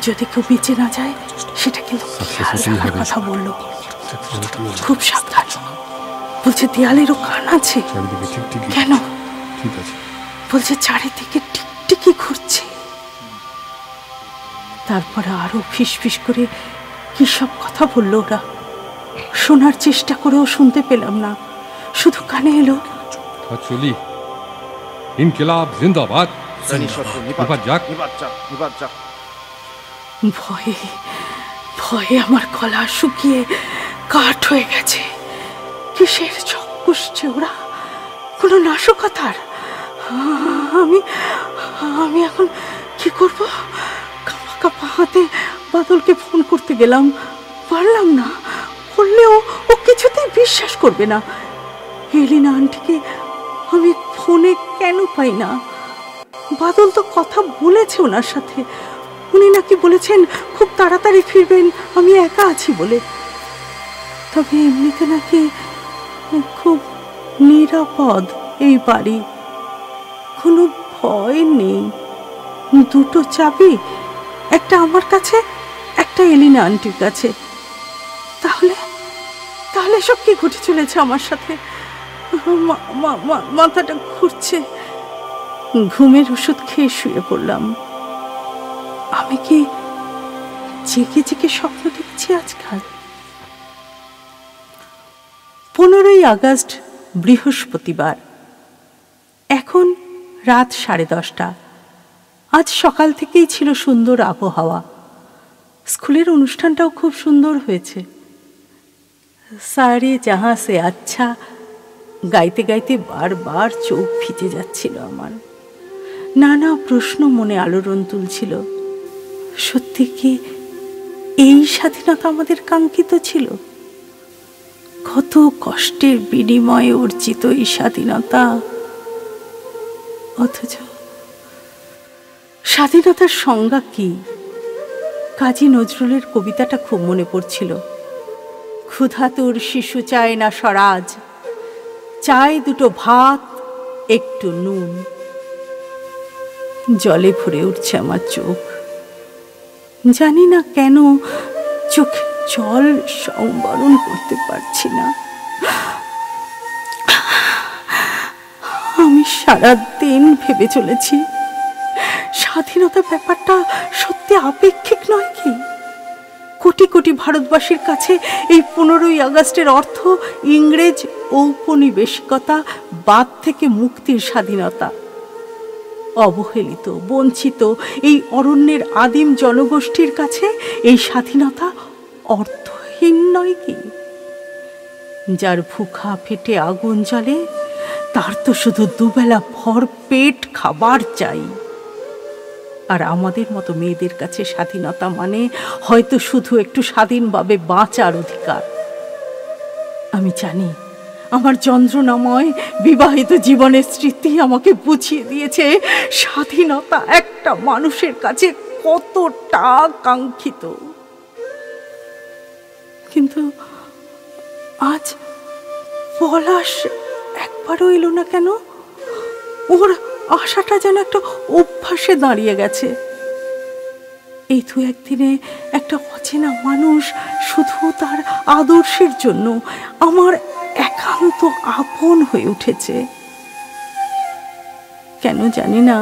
যদি কেউ বেঁচে না যায় সেটা কিন্তু খেয়াল রাখার কথা বললো। খুব সাবধান। বলছে দেয়ালেরও কান আছে। কেন? বলছে চারিদিকে টিকটিকি ঘুরছে। তারপরে আরো ফিসফিস করে কি সব কথা বললো ওরা। শোনার চেষ্টা করেও শুনতে পেলাম না, শুধু কানে এলো চলি ইনকিলাব জিন্দাবাদ। ভয়ে ভয়ে আমার গলা শুকিয়ে কাঠ হয়ে গেছে। কিসের চোখ কুষছে ওরা? কোনো নাশকতার? আমি আমি এখন কি করব? কাঁপা কাঁপা হাতে বাদলকে ফোন করতে গেলাম, পারলাম না। করলেও ও কিছুতেই বিশ্বাস করবে না। এলিনা আন্টিকে আমি ফোনে কেন পাই না? বাদল তো কথা বলেছে ওনার সাথে। উনি নাকি বলেছেন খুব তাড়াতাড়ি ফিরবেন, আমি একা আছি বলে। তবে এমনিতে নাকি খুব নিরাপদ এই বাড়ি, কোনো ভয় নেই। 2টো চাবি, একটা আমার কাছে, একটা এলিনা আন্টির কাছে। তাহলে তাহলে সব কি ঘটে চলেছে আমার সাথে? মাথাটা ঘুরছে। ঘুমের ওষুধ খেয়ে শুয়ে পড়লাম। আমি কি জেগে জেগে স্বপ্ন দেখছি আজকাল? 15ই আগস্ট, বৃহস্পতিবার। এখন রাত 10:30। আজ সকাল থেকেই ছিল সুন্দর আবহাওয়া। স্কুলের অনুষ্ঠানটাও খুব সুন্দর হয়েছে। সারে জাহাঁ সে আচ্ছা গাইতে গাইতে বারবার চোখ ভিজে যাচ্ছিল আমার। নানা প্রশ্ন মনে আলোড়ন তুলছিল। সত্যি কি এই স্বাধীনতা আমাদের কাঙ্ক্ষিত ছিল? কত কষ্টের বিনিময়ে অর্জিত এই স্বাধীনতা। অথচ স্বাধীনতার সংজ্ঞা কি? কাজী নজরুলের কবিতাটা খুব মনে পড়ছিল। ক্ষুধাতুর শিশু চায় না স্বরাজ, চায় 2টো ভাত, একটু নুন। জলে ভরে উঠছে আমার চোখ। জানি না কেন চোখে জল সংবরণ করতে পারছি না। আমি সারাদিন ভেবে চলেছি স্বাধীনতা ব্যাপারটা সত্যি আপেক্ষিক নয় কি? কোটি কোটি ভারতবাসীর কাছে এই 15ই আগস্টের অর্থ ইংরেজ ঔপনিবেশিকতা বাদ থেকে মুক্তির স্বাধীনতা। অবহেলিত, বঞ্চিত এই অরণ্যের আদিম জনগোষ্ঠীর কাছে এই স্বাধীনতা অর্থহীন নয় কি? যার ভুখা পেটে আগুন জ্বলে, তার তো শুধু দুবেলা ভর পেট খাবার চাই। আর আমাদের মতো মেয়েদের কাছে স্বাধীনতা মানে হয়তো শুধু একটু স্বাধীনভাবে বাঁচার অধিকার। আমি জানি আমার যন্ত্রণাময় বিবাহিত জীবনের স্মৃতি আমাকে বুঝিয়ে দিয়েছে স্বাধীনতা একটা মানুষের কাছে কতটা কাঙ্ক্ষিত। কিন্তু আজ পলাশ একবারও এলো না কেন? ওর আশাটা যেন একটা অভ্যাসে দাঁড়িয়ে গেছে। এই 2-1 দিনে একটা অচেনা মানুষ শুধু তার আদর্শের জন্য আমার একান্ত আপন হয়ে উঠেছে। কেন জানি না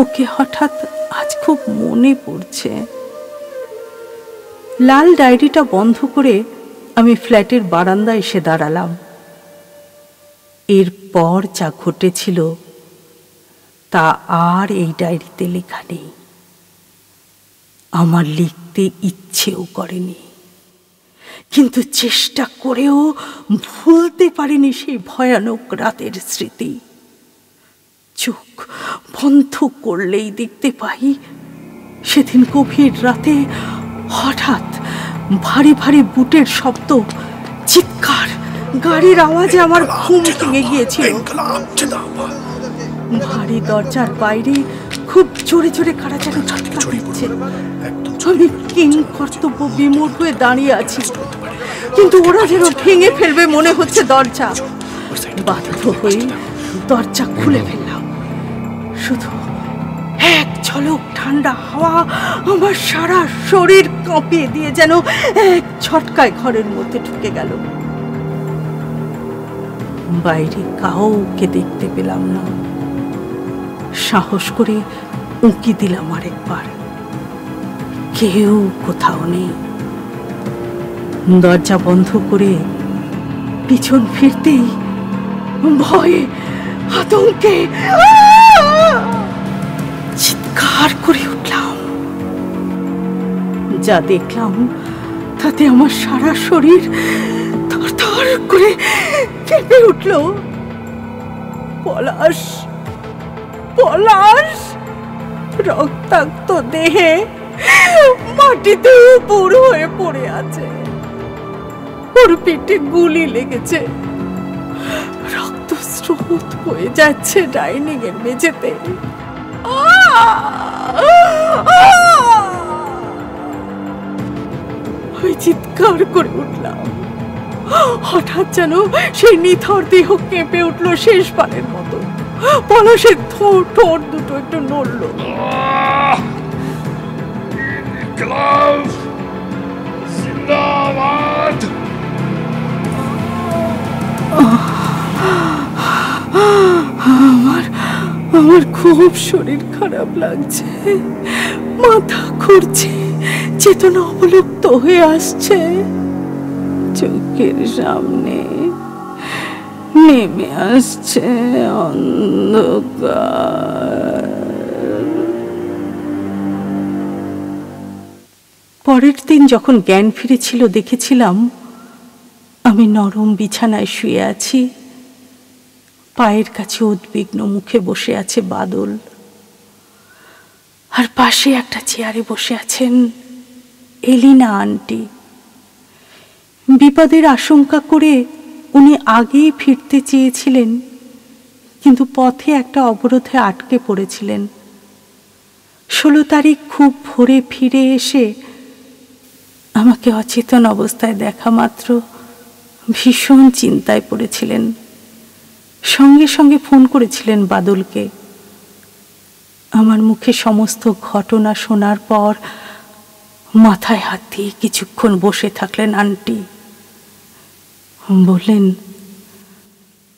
ওকে হঠাৎ আজ খুব মনে পড়ছে। লাল ডায়েরিটা বন্ধ করে আমি ফ্ল্যাটের বারান্দায় এসে দাঁড়ালাম। এরপর যা ঘটেছিল তা আর এই ডায়েরিতে লেখা নেই। আমার লিখতে ইচ্ছেও করেনি, কিন্তু চেষ্টা করেও ভুলতে পারিনি সেই ভয়ানক রাতের স্মৃতি। চোখ বন্ধ করলেই দেখতে পাই সেদিন গভীর রাতে হঠাৎ ভারী ভারী বুটের শব্দ, চিৎকার, গাড়ির আওয়াজে আমার ঘুম ভেঙে গিয়েছিল। ভারী দরজার বাইরে খুব জোরে জোরে কারা যেন ধাক্কা দিচ্ছে। আমি কিং কর্তব্য বিমূঢ় হয়ে দাঁড়িয়ে আছি, কিন্তু ওরা যেন ভেঙে ফেলবে মনে হচ্ছে দরজা। বাধ্য হয়ে দরজা খুলে ফেললাম। শুধু এক ঝলক ঠান্ডা হাওয়া আমার সারা শরীর কাঁপিয়ে দিয়ে যেন এক ঝটকায় ঘরের মধ্যে ঢুকে গেল। বাইরে কাউকে দেখতে পেলাম না। সাহস করে উঁকি দিলাম আরেকবার, কেউ কোথাও নেই। দরজা বন্ধ করে পিছন ফিরতেই ভয়ে আতঙ্কে চিৎকার করে উঠলাম। যা দেখলাম তাতে আমার সারা শরীর থরথর করে কেঁপে উঠল। পলাশ, পলাশ রক্তাক্ত দেহে মাটিতে উপর হয়ে পড়ে আছে। ওর পেটে গুলি লেগেছে, রক্ত স্রোত বয়ে যাচ্ছে ডাইনিং এর মেঝেতে। আমি চিৎকার করে উঠলাম। হঠাৎ যেন সেই নিথর দেহ কেঁপে উঠলো শেষবারের মতো। পলাশের ঠোঁট দুটো একটু নড়ল। আমার খুব শরীর খারাপ লাগছে, মাথা ঘুরছে, চেতনা অবলুপ্ত হয়ে আসছে। চোখের সামনে নেমে আসছে অন্ধকার। পরের দিন যখন জ্ঞান ফিরেছিল দেখেছিলাম আমি নরম বিছানায় শুয়ে আছি। পায়ের কাছে উদ্বিগ্ন মুখে বসে আছে বাদল, আর পাশে একটা চেয়ারে বসে আছেন এলিনা আন্টি। বিপদের আশঙ্কা করে উনি আগেই ফিরতে চেয়েছিলেন, কিন্তু পথে একটা অবরোধে আটকে পড়েছিলেন। 16 তারিখ খুব ভোরে ফিরে এসে আমাকে অচেতন অবস্থায় দেখা মাত্র ভীষণ চিন্তায় পড়েছিলেন। সঙ্গে সঙ্গে ফোন করেছিলেন বাদলকে। আমার মুখে সমস্ত ঘটনা শোনার পর মাথায় হাত দিয়ে কিছুক্ষণ বসে থাকলেন আন্টি। বললেন,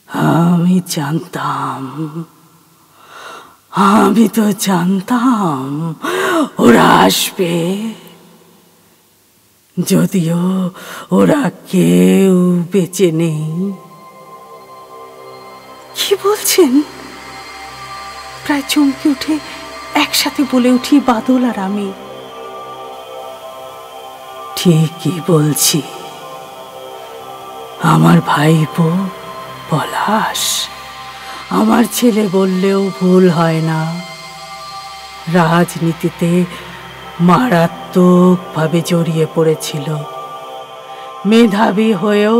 আমি তো জানতাম ওরা আসবে, যদিও ওরা কেউ বেঁচে নেই। কি বলছেন? প্রায় চমকে উঠে একসাথে বলে উঠি বাদল আর আমি। ঠিকই বলছি, আমার ভাইপো পলাশ আমার ছেলে বললেও ভুল হয় না। রাজনীতিতে মারাত্মকভাবে জড়িয়ে পড়েছিল। মেধাবী হয়েও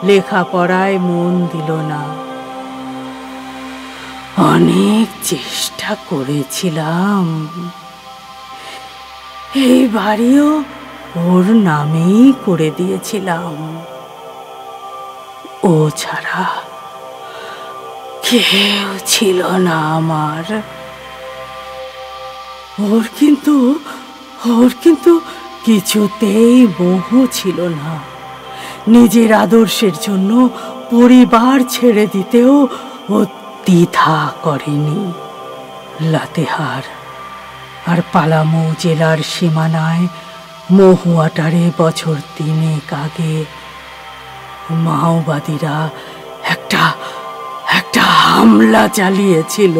লেখাপড়ায় মন দিল না। অনেক চেষ্টা করেছিলাম, এই বাড়িও ওর নামেই করে দিয়েছিলাম। ও ছাড়া কেউ ছিল না আমার। ওর কিন্তু কিছুতেই মোহ ছিল না। নিজের আদর্শের জন্য পরিবার ছেড়ে দিতেও ও দ্বিধা করেনি। লাতেহার আর পালামৌ জেলার সীমানায় মহুয়াটারে বছর 3 আগে মাওবাদীরা একটা হামলা চালিয়েছিল।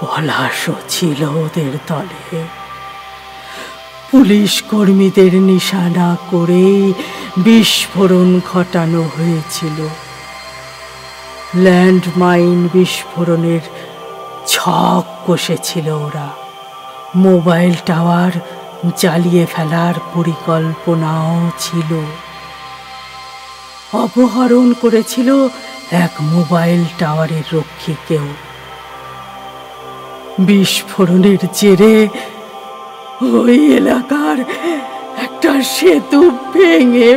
পলাশও ছিল ওদের দলে। পুলিশ কর্মীদের নিশানা করেই বিস্ফোরণ ঘটানো হয়েছিল। ল্যান্ডমাইন বিস্ফোরণের ছক কষেছিল ওরা। মোবাইল টাওয়ার জ্বালিয়ে ফেলার পরিকল্পনাও ছিল। অপহরণ করেছিল এক মোবাইল টাওয়ারের রক্ষীকেও। বিস্ফোরণের জেরে ওই এলাকার একটা সেতু ভেঙে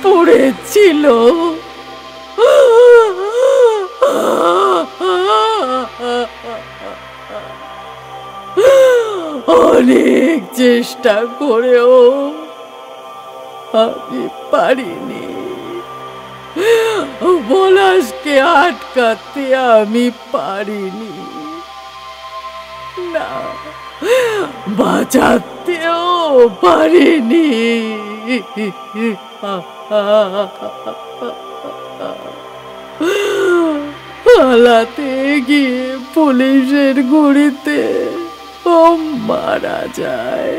পড়েছিল। অনেক চেষ্টা করেও আমি পারিনি। পলাশকে আটকাতে আমি পারিনি, না বাঁচাতেও পারিনি। পালাতে গিয়ে পুলিশের গুলিতে ও মারা যায়।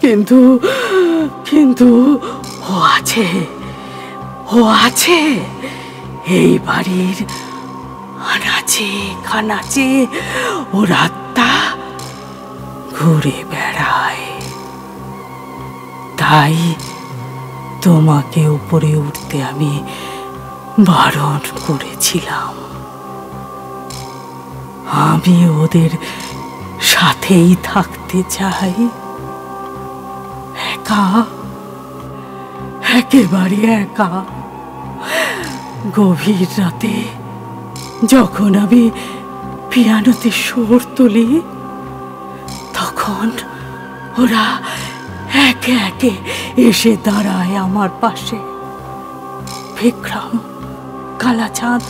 কিন্তু কিন্তু ও আছে, ও আছে এই বাড়ির আনাচে কানাচে। ওর আত্মা ঘুরে বেড়ায়। তাই তোমাকে উপরে উঠতে আমি বারণ করেছিলাম। আমি ওদের সাথেই থাকতে চাই, একা, একেবারে একা। গভীর রাতে যখন আমি পিয়ানোতে সুর তুলি, তখন ওরা একে একে এসে দাঁড়ায় আমার পাশে। বিক্রম, কালাচাঁদ,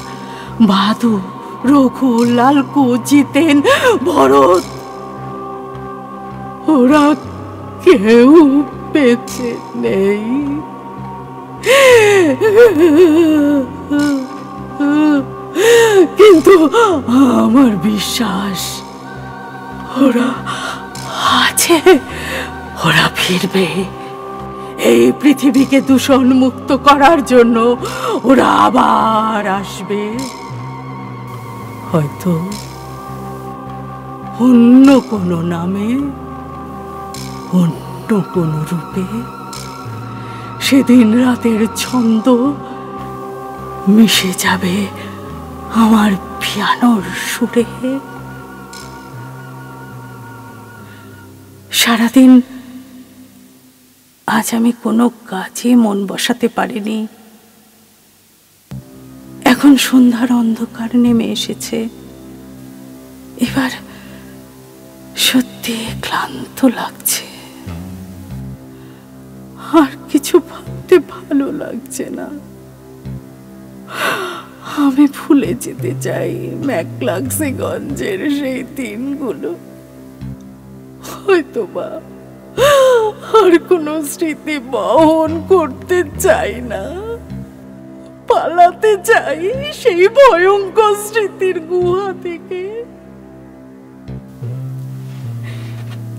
বাহাদুর, রঘু, লালকু, জিতেন, ভরত, ওরা কেউ বেঁচে নেই। কিন্তু আমার বিশ্বাস ওরা আছে, ওরা ফিরবে। এই পৃথিবীকে দূষণ মুক্ত করার জন্য ওরা আবার আসবে। হয়তো অন্য কোনো নামে, অন্য কোনো রূপে। সেদিন রাতের ছন্দ মিশে যাবে আমার পিয়ানোর সুরে। সারাদিন আজ আমি কোনো কাজে মন বসাতে পারিনি। এখন সন্ধ্যার অন্ধকার নেমে এসেছে। এবার সত্যি ক্লান্ত লাগছে, আর কিছু ভাবতে ভালো লাগছে না। আমি ভুলে যেতে চাই ম্যাকলাক্সিগঞ্জের সেই দিনগুলো। হয়তো বা আর কোনো স্মৃতি বহন করতে চাই না। পালাতে চাই সেই ভয়ঙ্কর স্মৃতির গুহা থেকে।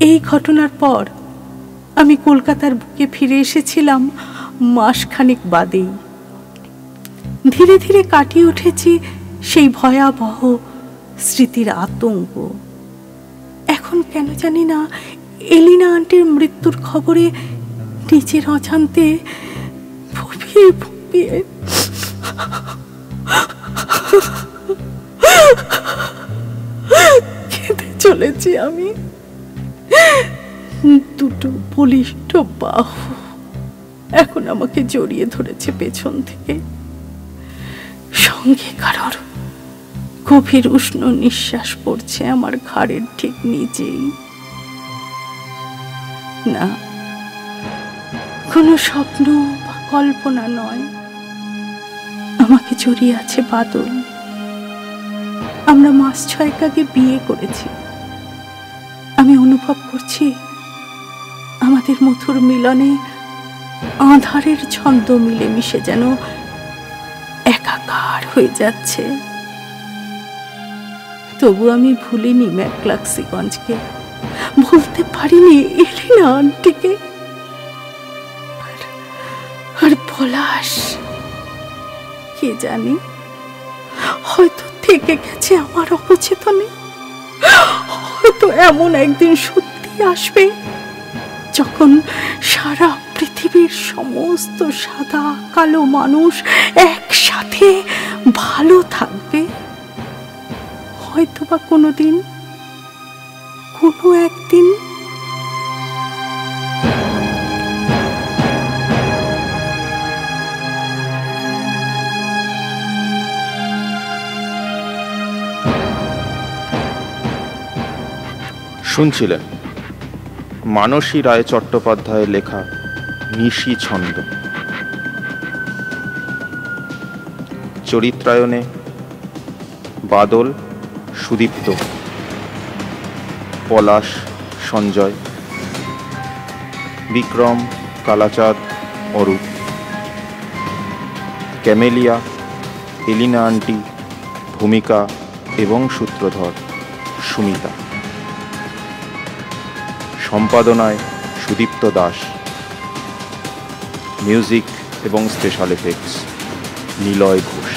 এই ঘটনার পর আমি কলকাতার বুকে ফিরে এসেছিলাম মাসখানেক বাদেই। ধীরে ধীরে কাটিয়ে উঠেছি সেই ভয়াবহ স্মৃতির আতঙ্ক। এখন কেন জানি না এলিনা আন্টির মৃত্যুর খবরে নিজের অজান্তে ফুপিয়ে ফুপিয়ে কেঁদে চলেছি আমি। দুটো বলিষ্ঠ বাহু এখন আমাকে জড়িয়ে ধরেছে পেছন থেকে। সঙ্গে কারোর গভীর উষ্ণ নিঃশ্বাস পড়ছে আমার ঘাড়ের ঠিক নিচেই। না, কোনো স্বপ্ন বা কল্পনা নয়, আমাকে জড়িয়ে আছে বাদল। আমরা মাস 6 আগে বিয়ে করেছি। আমি অনুভব করছি আমাদের মধুর মিলনে আঁধারের ছন্দ মিলেমিশে যেন একাকার হয়ে যাচ্ছে। তবু আমি ভুলিনি ম্যাকলাক্সিগঞ্জকে, ভুলতে পারিনি এলিনা আন্টিকে। আর পলাশ, কে জানি হয়তো থেকে গেছে আমার অবচেতনে। হয়তো এমন একদিন সত্যি আসবে যখন সারা পৃথিবী পৃথিবীর সমস্ত সাদা কালো মানুষ একসাথে ভালো থাকবে? হয়তোবা কোনোদিন, কোনো একদিন। শুনছিলেন মানসী রায় চট্টোপাধ্যায়ের লেখা নিশি ছন্দ। চরিত্রায়নে বাদল, সুদীপ্ত, পলাশ, সঞ্জয়, বিক্রম, কালাচাঁদ, অরূপ, ক্যামেলিয়া, এলিনা আন্টি, ভূমিকা এবং সূত্রধর সুমিতা। সম্পাদনায় সুদীপ্ত দাস। মিউজিক এবং স্পেশাল এফেক্টস নিলয় ঘোষ।